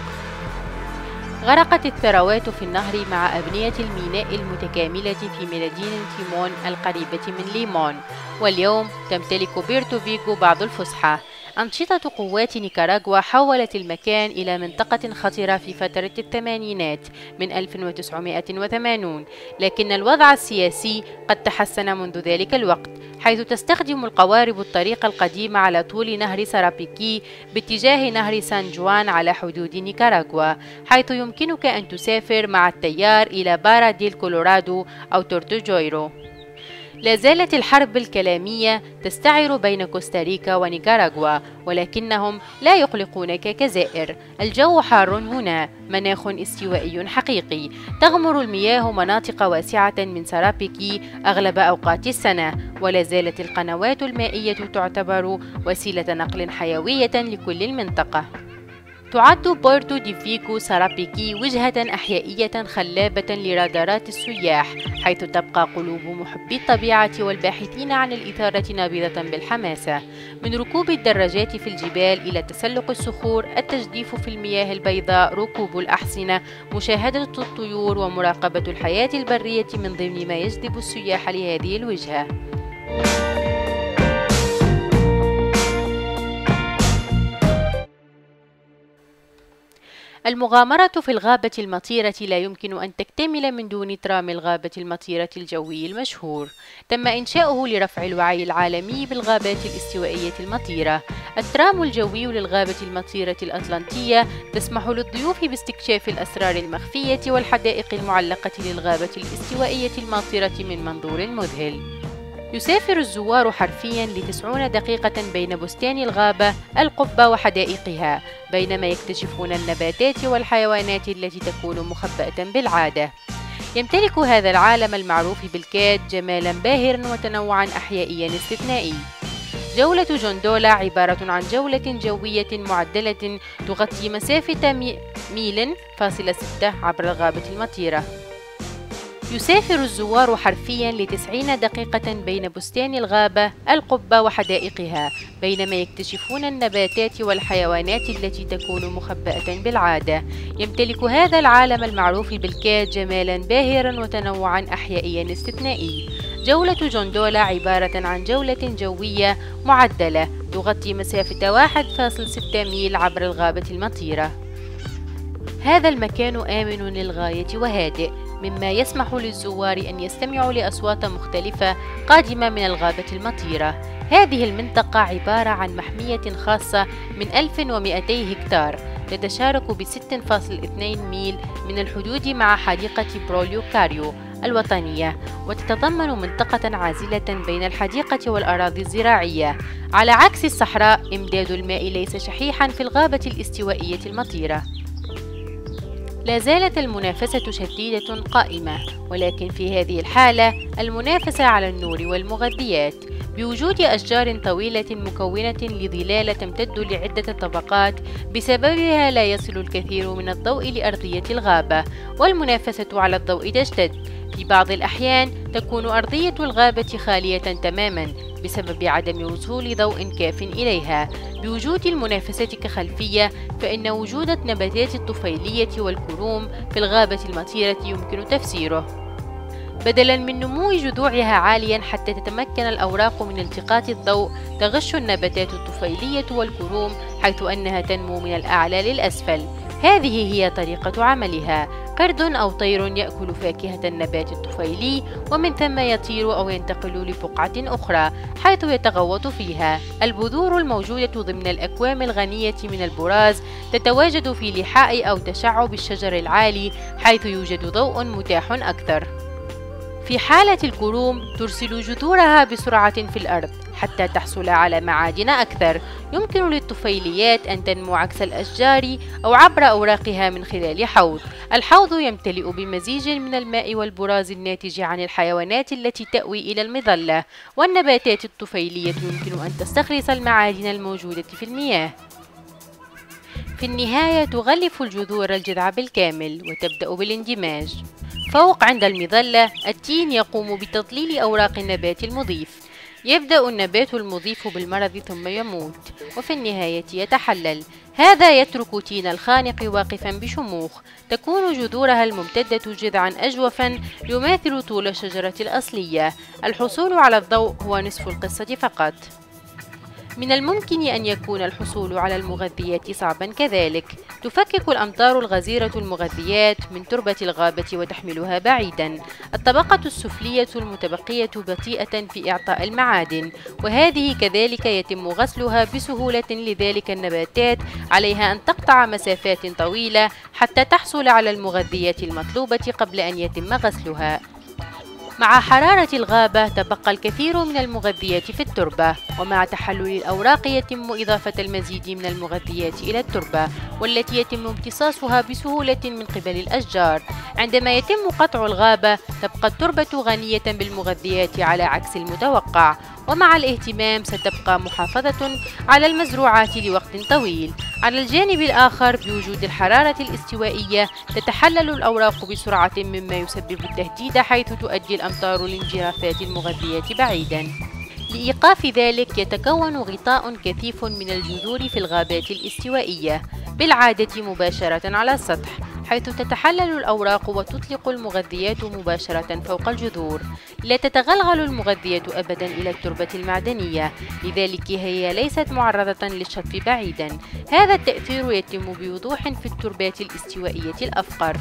غرقت الثروات في النهر مع أبنية الميناء المتكاملة في مدينة تيمون القريبة من ليمون، واليوم تمتلك بورتو فيغو بعض الفسحة. أنشطة قوات نيكاراغوا حولت المكان إلى منطقة خطرة في فترة الثمانينات من 1980، لكن الوضع السياسي قد تحسن منذ ذلك الوقت، حيث تستخدم القوارب الطريق القديم على طول نهر سارابيكي باتجاه نهر سان جوان على حدود نيكاراغوا، حيث يمكنك أن تسافر مع التيار إلى بارا ديل كولورادو أو تورتوجويرو. لا زالت الحرب الكلامية تستعر بين كوستاريكا ونيكاراغوا، ولكنهم لا يقلقون كجزائر. الجو حار هنا، مناخ استوائي حقيقي، تغمر المياه مناطق واسعة من سارابيكي أغلب أوقات السنة، ولا زالت القنوات المائية تعتبر وسيلة نقل حيوية لكل المنطقة. تعد بورتو دي فيكو سارابيكي وجهة أحيائية خلابة لرادارات السياح، حيث تبقى قلوب محبي الطبيعة والباحثين عن الإثارة نابضة بالحماسة، من ركوب الدراجات في الجبال إلى تسلق الصخور، التجديف في المياه البيضاء، ركوب الأحصنة، مشاهدة الطيور ومراقبة الحياة البرية من ضمن ما يجذب السياح لهذه الوجهة. المغامرة في الغابة المطيرة لا يمكن أن تكتمل من دون ترام الغابة المطيرة الجوي المشهور. تم إنشاؤه لرفع الوعي العالمي بالغابات الاستوائية المطيرة. الترام الجوي للغابة المطيرة الأطلنطية تسمح للضيوف باستكشاف الأسرار المخفية والحدائق المعلقة للغابة الاستوائية الماطرة من منظور مذهل. يسافر الزوار حرفياً ل90 دقيقة بين بستان الغابة، القبة وحدائقها، بينما يكتشفون النباتات والحيوانات التي تكون مخبأة بالعادة. يمتلك هذا العالم المعروف بالكاد جمالاً باهراً وتنوعاً أحيائياً استثنائي. جولة جوندولا عبارة عن جولة جوية معدلة تغطي مسافة 1.6 عبر الغابة المطيرة. يسافر الزوار حرفياً ل90 دقيقة بين بستان الغابة، القبة وحدائقها، بينما يكتشفون النباتات والحيوانات التي تكون مخبأة بالعادة. يمتلك هذا العالم المعروف بالكاد جمالاً باهراً وتنوعاً أحيائياً استثنائي. جولة جوندولا عبارة عن جولة جوية معدلة تغطي مسافة 1.6 ميل عبر الغابة المطيرة. هذا المكان آمن للغاية وهادئ، مما يسمح للزوار أن يستمعوا لأصوات مختلفة قادمة من الغابة المطيرة. هذه المنطقة عبارة عن محمية خاصة من 1200 هكتار، تتشارك ب6.2 ميل من الحدود مع حديقة بروليو كاريو الوطنية، وتتضمن منطقة عازلة بين الحديقة والأراضي الزراعية. على عكس الصحراء، إمداد الماء ليس شحيحا في الغابة الاستوائية المطيرة. لا زالت المنافسة شديدة قائمة، ولكن في هذه الحالة المنافسة على النور والمغذيات، بوجود أشجار طويلة مكونة لظلال تمتد لعدة طبقات، بسببها لا يصل الكثير من الضوء لأرضية الغابة، والمنافسة على الضوء تشتد. في بعض الأحيان تكون أرضية الغابة خالية تماماً بسبب عدم وصول ضوء كاف إليها. بوجود المنافسة كخلفية، فإن وجود النباتات الطفيلية والكروم في الغابة المطيرة يمكن تفسيره. بدلاً من نمو جذوعها عالياً حتى تتمكن الأوراق من التقاط الضوء، تغش النباتات الطفيلية والكروم حيث أنها تنمو من الأعلى للأسفل. هذه هي طريقة عملها. قرد أو طير يأكل فاكهة النبات الطفيلي، ومن ثم يطير أو ينتقل لبقعة أخرى حيث يتغوط فيها. البذور الموجودة ضمن الأكوام الغنية من البراز تتواجد في لحاء أو تشعب الشجر العالي حيث يوجد ضوء متاح أكثر. في حالة الكروم ترسل جذورها بسرعة في الأرض حتى تحصل على معادن أكثر. يمكن للطفيليات أن تنمو عكس الأشجار أو عبر أوراقها من خلال حوض. الحوض يمتلئ بمزيج من الماء والبراز الناتج عن الحيوانات التي تأوي إلى المظلة، والنباتات الطفيلية يمكن أن تستخلص المعادن الموجودة في المياه. في النهاية تغلف الجذور الجذع بالكامل وتبدأ بالاندماج. فوق عند المظلة، التين يقوم بتضليل أوراق النبات المضيف. يبدأ النبات المضيف بالمرض ثم يموت، وفي النهاية يتحلل. هذا يترك تين الخانق واقفا بشموخ. تكون جذورها الممتدة جذعا أجوفا يماثل طول الشجرة الأصلية. الحصول على الضوء هو نصف القصة فقط. من الممكن أن يكون الحصول على المغذيات صعبا كذلك. تفكك الأمطار الغزيرة المغذيات من تربة الغابة وتحملها بعيدا. الطبقة السفلية المتبقية بطيئة في إعطاء المعادن، وهذه كذلك يتم غسلها بسهولة، لذلك النباتات عليها أن تقطع مسافات طويلة حتى تحصل على المغذيات المطلوبة قبل أن يتم غسلها. مع حرارة الغابة تبقى الكثير من المغذيات في التربة، ومع تحلل الأوراق يتم إضافة المزيد من المغذيات إلى التربة، والتي يتم امتصاصها بسهولة من قبل الأشجار. عندما يتم قطع الغابة تبقى التربة غنية بالمغذيات على عكس المتوقع، ومع الاهتمام ستبقى محافظة على المزروعات لوقت طويل. على الجانب الآخر، بوجود الحرارة الاستوائية تتحلل الأوراق بسرعة، مما يسبب التهديد حيث تؤدي الأمطار لانجرافات المغذيات بعيدا. لإيقاف ذلك يتكون غطاء كثيف من الجذور في الغابات الاستوائية، بالعادة مباشرة على السطح، حيث تتحلل الأوراق وتطلق المغذيات مباشرة فوق الجذور. لا تتغلغل المغذيات أبدا إلى التربة المعدنية، لذلك هي ليست معرضة للشطف بعيدا. هذا التأثير يتم بوضوح في التربات الاستوائية الأفقر.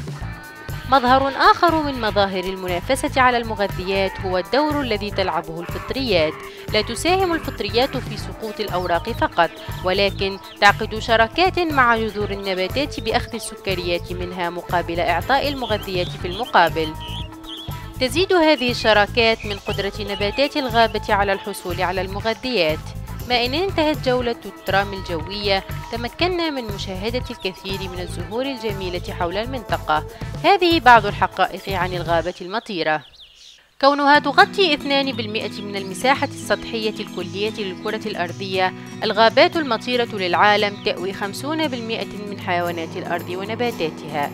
مظهر آخر من مظاهر المنافسة على المغذيات هو الدور الذي تلعبه الفطريات. لا تساهم الفطريات في سقوط الأوراق فقط، ولكن تعقد شراكات مع جذور النباتات بأخذ السكريات منها مقابل إعطاء المغذيات في المقابل. تزيد هذه الشراكات من قدرة نباتات الغابة على الحصول على المغذيات. ما إن انتهت جولة الترام الجوية، تمكنا من مشاهدة الكثير من الزهور الجميلة حول المنطقة. هذه بعض الحقائق عن الغابة المطيرة. كونها تغطي 2% من المساحة السطحية الكلية للكرة الأرضية، الغابات المطيرة للعالم تأوي 50% من حيوانات الأرض ونباتاتها.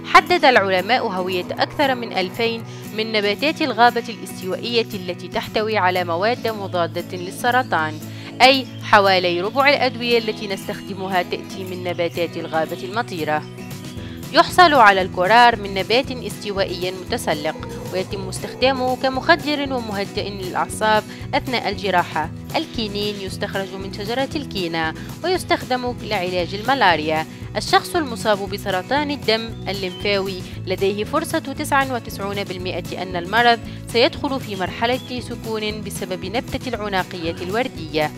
حدد العلماء هوية أكثر من 2000 من نباتات الغابة الاستوائية التي تحتوي على مواد مضادة للسرطان، أي حوالي ربع الأدوية التي نستخدمها تأتي من نباتات الغابة المطيرة. يحصل على الكرار من نبات استوائي متسلق، ويتم استخدامه كمخدر ومهدئ للأعصاب أثناء الجراحة. الكينين يستخرج من شجرة الكينا ويستخدم لعلاج الملاريا. الشخص المصاب بسرطان الدم الليمفاوي لديه فرصة 99% أن المرض سيدخل في مرحلة سكون بسبب نبتة العناقية الوردية.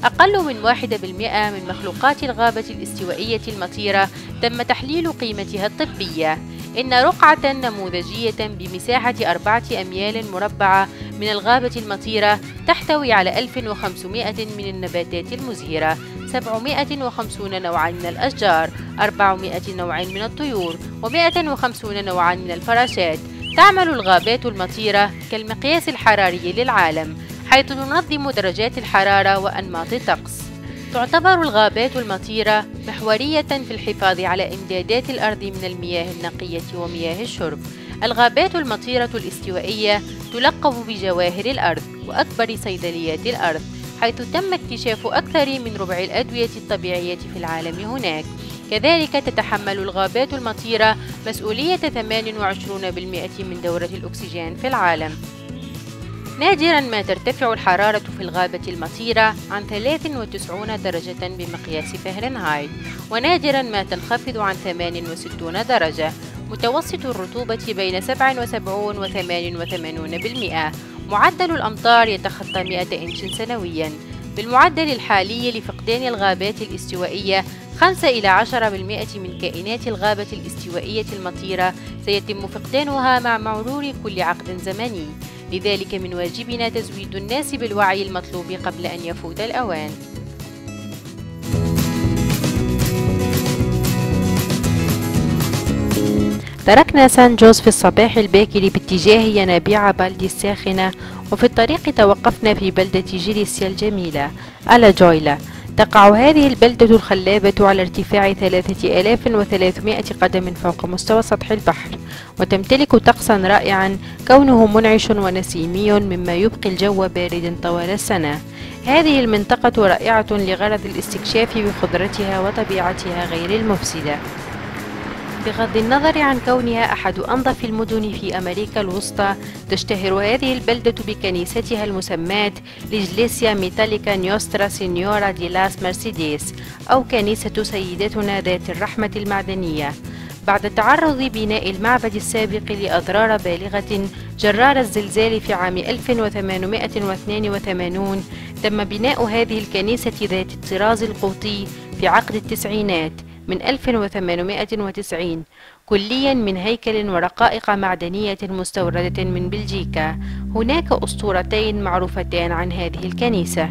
أقل من 1% من مخلوقات الغابة الاستوائية المطيرة تم تحليل قيمتها الطبية. إن رقعة نموذجية بمساحة 4 أميال مربعة من الغابة المطيرة تحتوي على 1500 من النباتات المزهرة، 750 نوعا من الأشجار، 400 نوع من الطيور، و150 نوعا من الفراشات. تعمل الغابات المطيرة كالمقياس الحراري للعالم، حيث تنظم درجات الحرارة وأنماط الطقس. تعتبر الغابات المطيرة محورية في الحفاظ على إمدادات الأرض من المياه النقية ومياه الشرب. الغابات المطيرة الاستوائية تلقب بجواهر الأرض وأكبر صيدليات الأرض، حيث تم اكتشاف أكثر من ربع الأدوية الطبيعية في العالم هناك. كذلك تتحمل الغابات المطيرة مسؤولية 28% من دورة الأكسجين في العالم. نادرا ما ترتفع الحرارة في الغابة المطيرة عن 93 درجة بمقياس فهرنهايت، ونادرا ما تنخفض عن 68 درجة. متوسط الرطوبة بين 77 و 88%. معدل الأمطار يتخطى 100 إنش سنويا. بالمعدل الحالي لفقدان الغابات الاستوائية، 5 إلى 10% من كائنات الغابة الاستوائية المطيرة سيتم فقدانها مع مرور كل عقد زمني. لذلك من واجبنا تزويد الناس بالوعي المطلوب قبل أن يفوت الأوان. تركنا سان جوز في الصباح الباكر باتجاه ينابيع بالدي الساخنة، وفي الطريق توقفنا في بلدة جيريسيا الجميلة ألاجويلا. تقع هذه البلدة الخلابة على ارتفاع 3300 قدم فوق مستوى سطح البحر، وتمتلك طقسا رائعا كونه منعش ونسيمي، مما يبقي الجو باردا طوال السنة. هذه المنطقة رائعة لغرض الاستكشاف بخضرتها وطبيعتها غير المفسدة. بغض النظر عن كونها أحد أنظف المدن في أمريكا الوسطى، تشتهر هذه البلدة بكنيستها المسماة لإجليسيا ميتاليكا نيوسترا سينيورا دي لاس مرسيديس، أو كنيسة سيدتنا ذات الرحمة المعدنية. بعد تعرض بناء المعبد السابق لأضرار بالغة جرار الزلزال في عام 1882، تم بناء هذه الكنيسة ذات الطراز القوطي في عقد التسعينات من 1890 كليا من هيكل ورقائق معدنية مستوردة من بلجيكا. هناك أسطورتين معروفتان عن هذه الكنيسة.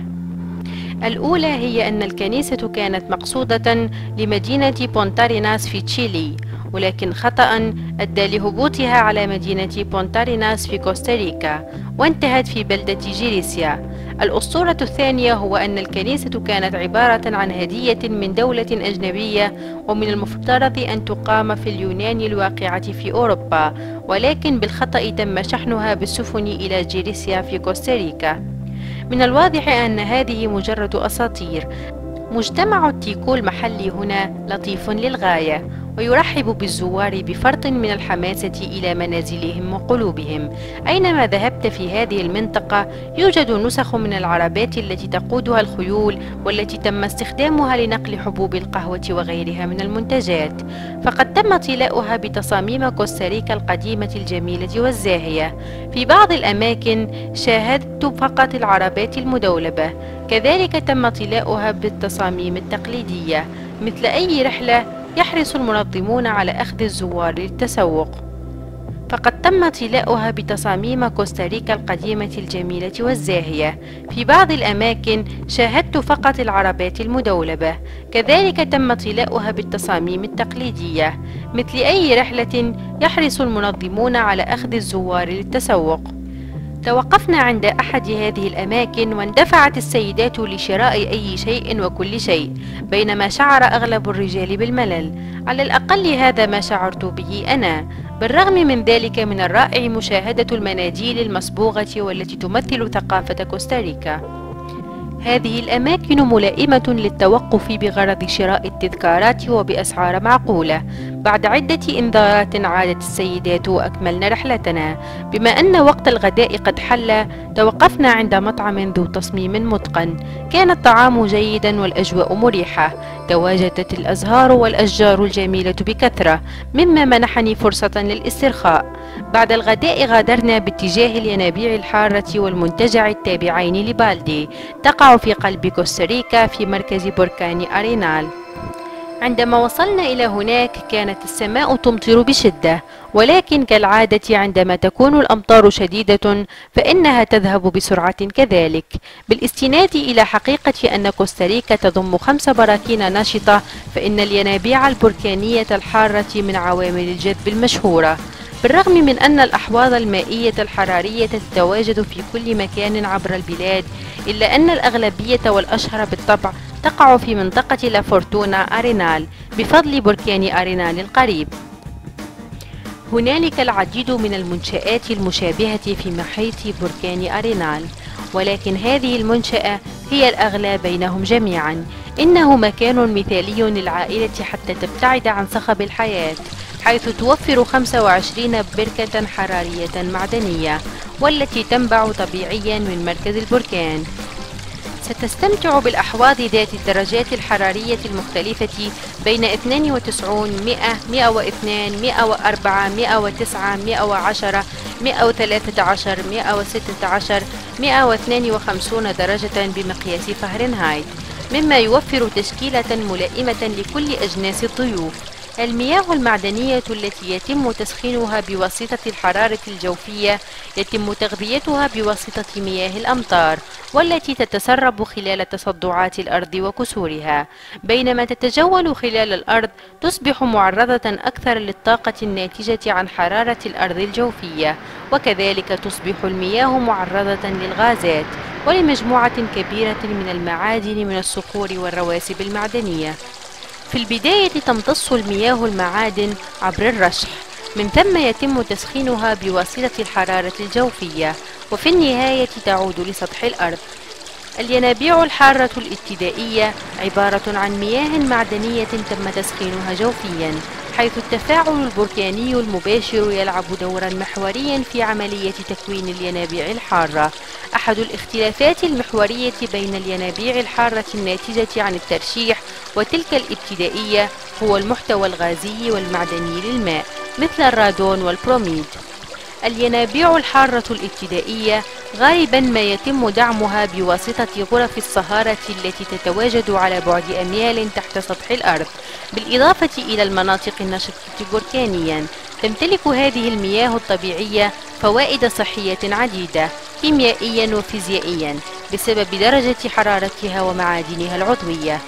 الأولى هي أن الكنيسة كانت مقصودة لمدينة بونتاريناس في تشيلي، ولكن خطأ أدى لهبوطها على مدينة بونتاريناس في كوستاريكا وانتهت في بلدة جيريسيا. الأسطورة الثانية هو أن الكنيسة كانت عبارة عن هدية من دولة أجنبية، ومن المفترض أن تقام في اليونان الواقعة في أوروبا، ولكن بالخطأ تم شحنها بالسفن إلى جيريسيا في كوستاريكا. من الواضح أن هذه مجرد أساطير. مجتمع التيكو المحلي هنا لطيف للغاية، ويرحب بالزوار بفرط من الحماسة إلى منازلهم وقلوبهم. أينما ذهبت في هذه المنطقة يوجد نسخ من العربات التي تقودها الخيول، والتي تم استخدامها لنقل حبوب القهوة وغيرها من المنتجات. فقد تم طلاؤها بتصاميم كوستاريكا القديمة الجميلة والزاهية. في بعض الأماكن شاهدت فقط العربات المدولبة، كذلك تم طلاؤها بالتصاميم التقليدية. مثل أي رحلة يحرص المنظمون على أخذ الزوار للتسوق، فقد تم طلاؤها بتصاميم كوستاريكا القديمة الجميلة والزاهية. في بعض الأماكن شاهدت فقط العربات المدولبة، كذلك تم طلاؤها بالتصاميم التقليدية. مثل أي رحلة يحرص المنظمون على أخذ الزوار للتسوق. توقفنا عند أحد هذه الأماكن، واندفعت السيدات لشراء أي شيء وكل شيء، بينما شعر أغلب الرجال بالملل. على الأقل هذا ما شعرت به أنا. بالرغم من ذلك، من الرائع مشاهدة المناديل المصبوغة والتي تمثل ثقافة كوستاريكا. هذه الأماكن ملائمة للتوقف بغرض شراء التذكارات وبأسعار معقولة. بعد عدة إنذارات عادت السيدات وأكملنا رحلتنا. بما أن وقت الغداء قد حل، توقفنا عند مطعم ذو تصميم متقن. كان الطعام جيدا والأجواء مريحة، تواجدت الأزهار والأشجار الجميلة بكثرة، مما منحني فرصة للاسترخاء. بعد الغداء غادرنا باتجاه الينابيع الحارة والمنتجع التابعين لبالدي، تقع في قلب كوستاريكا في مركز بركان أرينال. عندما وصلنا إلى هناك كانت السماء تمطر بشدة، ولكن كالعادة عندما تكون الأمطار شديدة فإنها تذهب بسرعة كذلك. بالاستناد إلى حقيقة أن كوستاريكا تضم 5 براكين نشطة، فإن الينابيع البركانية الحارة من عوامل الجذب المشهورة. بالرغم من أن الأحواض المائية الحرارية تتواجد في كل مكان عبر البلاد، إلا أن الأغلبية والأشهر بالطبع تقع في منطقة لا فورتونا أرينال بفضل بركان أرينال القريب. هنالك العديد من المنشآت المشابهة في محيط بركان أرينال، ولكن هذه المنشأة هي الأغلى بينهم جميعا. إنه مكان مثالي للعائلة حتى تبتعد عن صخب الحياة، حيث توفر 25 بركة حرارية معدنية، والتي تنبع طبيعيا من مركز البركان. ستستمتع بالأحواض ذات الدرجات الحرارية المختلفة بين 92 100 102 104 109 110 113 116 152 درجة بمقياس فهرنهايت، مما يوفر تشكيلة ملائمة لكل أجناس الضيوف. المياه المعدنية التي يتم تسخينها بواسطة الحرارة الجوفية يتم تغذيتها بواسطة مياه الأمطار، والتي تتسرب خلال تصدعات الأرض وكسورها. بينما تتجول خلال الأرض تصبح معرضة أكثر للطاقة الناتجة عن حرارة الأرض الجوفية، وكذلك تصبح المياه معرضة للغازات ولمجموعة كبيرة من المعادن من الصخور والرواسب المعدنية. في البداية تمتص المياه المعادن عبر الرشح، من ثم يتم تسخينها بواسطة الحرارة الجوفية، وفي النهاية تعود لسطح الأرض. الينابيع الحارة الابتدائية عبارة عن مياه معدنية تم تسخينها جوفيا، حيث التفاعل البركاني المباشر يلعب دورا محوريا في عملية تكوين الينابيع الحارة. أحد الاختلافات المحورية بين الينابيع الحارة الناتجة عن الترشيح وتلك الابتدائية هو المحتوى الغازي والمعدني للماء مثل الرادون والبروميد. الينابيع الحارة الابتدائية غالبا ما يتم دعمها بواسطة غرف الصهارة التي تتواجد على بعد أميال تحت سطح الأرض، بالإضافة إلى المناطق النشطة بركانيا. تمتلك هذه المياه الطبيعية فوائد صحية عديدة كيميائيا وفيزيائيا بسبب درجة حرارتها ومعادنها العضوية.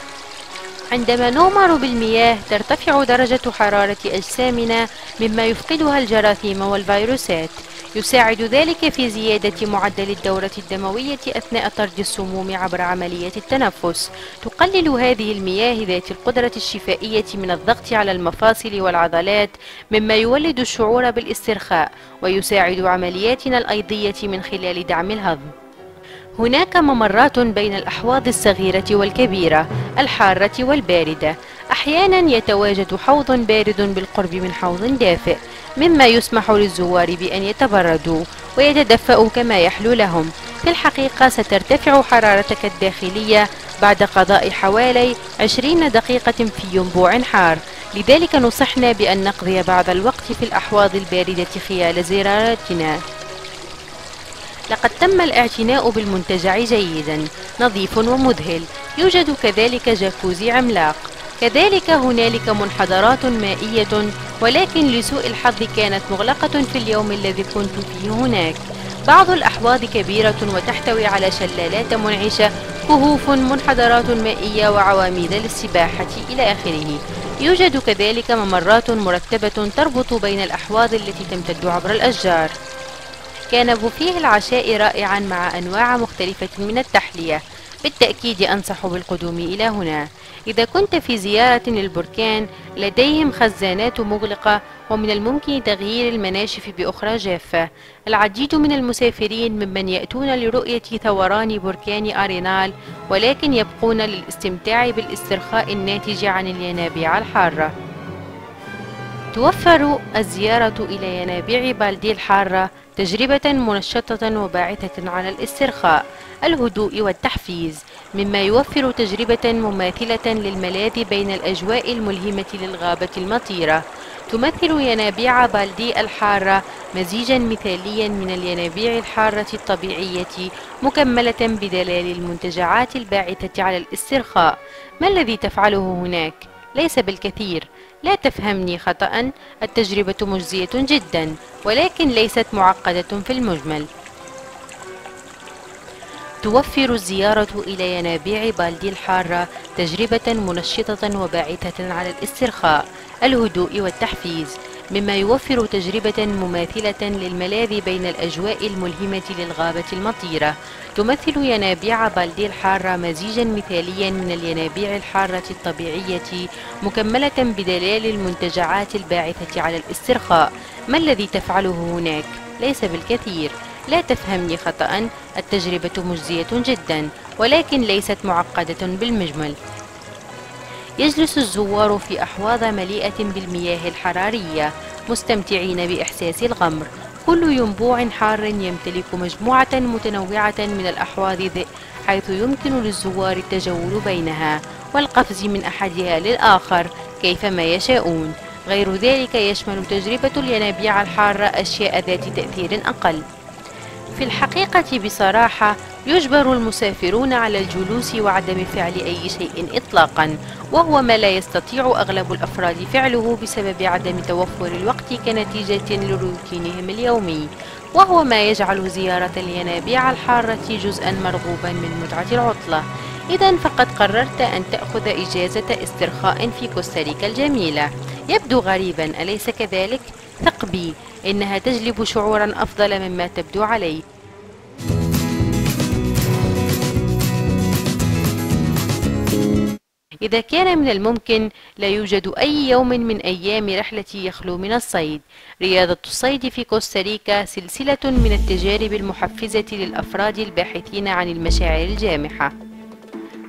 عندما نغمر بالمياه ترتفع درجة حرارة أجسامنا مما يفقدها الجراثيم والفيروسات. يساعد ذلك في زيادة معدل الدورة الدموية أثناء طرد السموم عبر عملية التنفس. تقلل هذه المياه ذات القدرة الشفائية من الضغط على المفاصل والعضلات مما يولد الشعور بالاسترخاء، ويساعد عملياتنا الأيضية من خلال دعم الهضم. هناك ممرات بين الأحواض الصغيرة والكبيرة، الحارة والباردة. أحيانا يتواجد حوض بارد بالقرب من حوض دافئ، مما يسمح للزوار بأن يتبردوا ويتدفأوا كما يحلو لهم. في الحقيقة سترتفع حرارتك الداخلية بعد قضاء حوالي 20 دقيقة في ينبوع حار، لذلك نصحنا بأن نقضي بعض الوقت في الأحواض الباردة خلال زياراتنا. لقد تم الاعتناء بالمنتجع جيدا، نظيف ومذهل. يوجد كذلك جاكوزي عملاق. كذلك هنالك منحدرات مائية، ولكن لسوء الحظ كانت مغلقة في اليوم الذي كنت فيه هناك. بعض الأحواض كبيرة وتحتوي على شلالات منعشة، كهوف، منحدرات مائية وعواميد للسباحة إلى آخره. يوجد كذلك ممرات مرتبة تربط بين الأحواض التي تمتد عبر الأشجار. كان بوفيه العشاء رائعا مع أنواع مختلفة من التحلية. بالتأكيد أنصح بالقدوم إلى هنا. إذا كنت في زيارة للبركان لديهم خزانات مغلقة، ومن الممكن تغيير المناشف بأخرى جافة. العديد من المسافرين ممن يأتون لرؤية ثوران بركان أرينال، ولكن يبقون للاستمتاع بالاسترخاء الناتج عن الينابيع الحارة. توفر الزيارة إلى ينابيع بالدي الحارة تجربة منشطة وباعثة على الاسترخاء، الهدوء والتحفيز، مما يوفر تجربة مماثلة للملاذ بين الأجواء الملهمة للغابة المطيرة. تمثل ينابيع بالدي الحارة مزيجا مثاليا من الينابيع الحارة الطبيعية مكملة بدلال المنتجعات الباعثة على الاسترخاء. ما الذي تفعله هناك؟ ليس بالكثير، لا تفهمني خطأ، التجربة مجزية جدا، ولكن ليست معقدة في المجمل. توفر الزيارة إلى ينابيع بالدي الحارة تجربة منشطة وباعثة على الاسترخاء، الهدوء والتحفيز، مما يوفر تجربة مماثلة للملاذ بين الأجواء الملهمة للغابة المطيرة. تمثل ينابيع بالدي الحارة مزيجا مثاليا من الينابيع الحارة الطبيعية مكملة بدلال المنتجعات الباعثة على الاسترخاء. ما الذي تفعله هناك؟ ليس بالكثير، لا تفهمني خطأ، التجربة مجزية جدا، ولكن ليست معقدة بالمجمل. يجلس الزوار في أحواض مليئة بالمياه الحرارية مستمتعين بإحساس الغمر. كل ينبوع حار يمتلك مجموعة متنوعة من الأحواض حيث يمكن للزوار التجول بينها والقفز من أحدها للآخر كيفما يشاءون. غير ذلك يشمل تجربة الينابيع الحارة أشياء ذات تأثير أقل. في الحقيقة بصراحة يجبر المسافرون على الجلوس وعدم فعل أي شيء إطلاقا، وهو ما لا يستطيع أغلب الأفراد فعله بسبب عدم توفر الوقت كنتيجة لروتينهم اليومي، وهو ما يجعل زيارة الينابيع الحارة جزءا مرغوبا من متعة العطلة. إذا فقد قررت أن تأخذ إجازة استرخاء في كوستاريكا الجميلة. يبدو غريبا أليس كذلك؟ ثق بي، إنها تجلب شعورا أفضل مما تبدو عليه. إذا كان من الممكن لا يوجد أي يوم من أيام رحلتي يخلو من الصيد. رياضة الصيد في كوستاريكا سلسلة من التجارب المحفزة للأفراد الباحثين عن المشاعر الجامحة.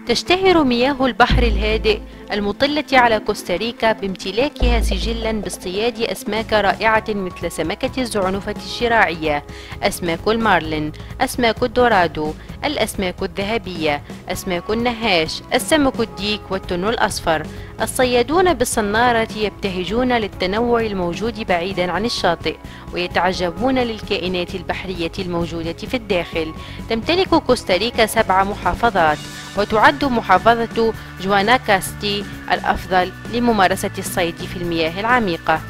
تشتهر مياه البحر الهادئ المطلة على كوستاريكا بامتلاكها سجلا باصطياد أسماك رائعة مثل سمكة الزعنفة الشراعية، أسماك المارلين، أسماك الدورادو، الأسماك الذهبية، أسماك النهاش، السمك الديك والتنو الأصفر. الصيادون بالصنارة يبتهجون للتنوع الموجود بعيدا عن الشاطئ، ويتعجبون للكائنات البحرية الموجودة في الداخل. تمتلك كوستاريكا 7 محافظات، وتعد محافظة جواناكاستي الأفضل لممارسة الصيد في المياه العميقة.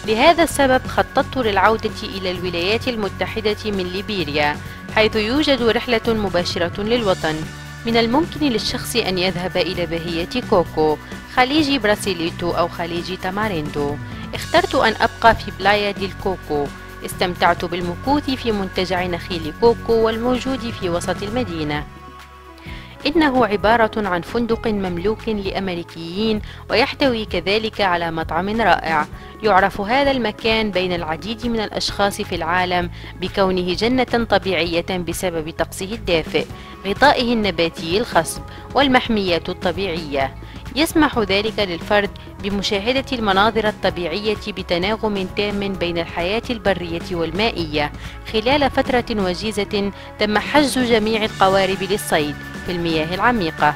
لهذا السبب خططت للعودة إلى الولايات المتحدة من ليبيريا، حيث يوجد رحلة مباشرة للوطن. من الممكن للشخص أن يذهب إلى بهية كوكو، خليج براسيليتو أو خليج تاماريندو. اخترت أن أبقى في بلايا ديل كوكو. استمتعت بالمكوث في منتجع نخيل كوكو والموجود في وسط المدينة. إنه عبارة عن فندق مملوك لأمريكيين، ويحتوي كذلك على مطعم رائع. يعرف هذا المكان بين العديد من الأشخاص في العالم بكونه جنة طبيعية بسبب طقسه الدافئ، غطائه النباتي الخصب، والمحميات الطبيعية. يسمح ذلك للفرد بمشاهدة المناظر الطبيعية بتناغم تام بين الحياة البرية والمائية. خلال فترة وجيزة تم حجز جميع القوارب للصيد في المياه العميقة.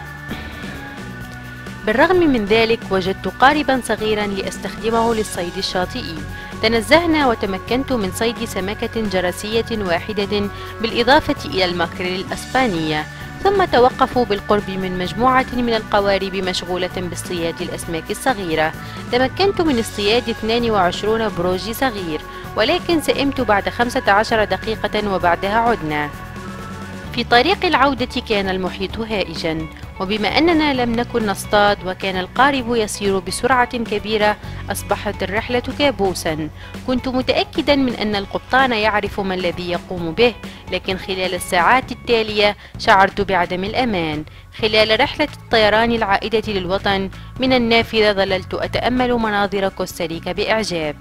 بالرغم من ذلك وجدت قاربا صغيرا لأستخدمه للصيد الشاطئي. تنزهنا وتمكنت من صيد سمكة جرسية واحدة بالإضافة إلى الماكريل الأسبانية، ثم توقفوا بالقرب من مجموعة من القوارب مشغولة باصطياد الأسماك الصغيرة. تمكنت من اصطياد 22 بروجي صغير، ولكن سئمت بعد 15 دقيقة وبعدها عدنا. في طريق العودة كان المحيط هائجا، وبما أننا لم نكن نصطاد وكان القارب يسير بسرعة كبيرة أصبحت الرحلة كابوسا. كنت متأكدا من أن القبطان يعرف ما الذي يقوم به، لكن خلال الساعات التالية شعرت بعدم الأمان. خلال رحلة الطيران العائدة للوطن من النافذة ظللت أتأمل مناظر كوستاريكا بإعجاب.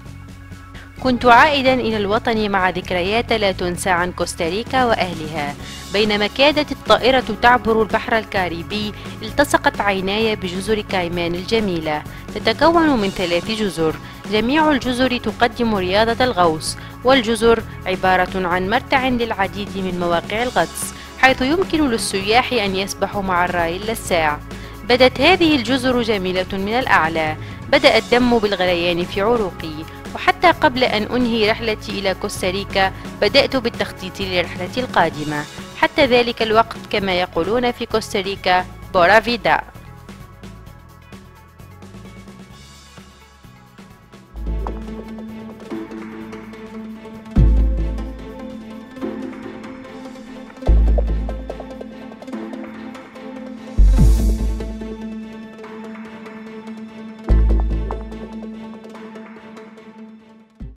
كنت عائدا إلى الوطن مع ذكريات لا تنسى عن كوستاريكا وأهلها. بينما كادت الطائرة تعبر البحر الكاريبي التصقت عيناي بجزر كايمان الجميلة، تتكون من 3 جزر. جميع الجزر تقدم رياضة الغوص، والجزر عبارة عن مرتع للعديد من مواقع الغطس، حيث يمكن للسياح أن يسبحوا مع الراي اللساع. بدت هذه الجزر جميلة من الأعلى. بدأ الدم بالغليان في عروقي، وحتى قبل أن أنهي رحلتي إلى كوستاريكا بدأت بالتخطيط للرحلة القادمة. حتى ذلك الوقت كما يقولون في كوستاريكا بورا فيدا.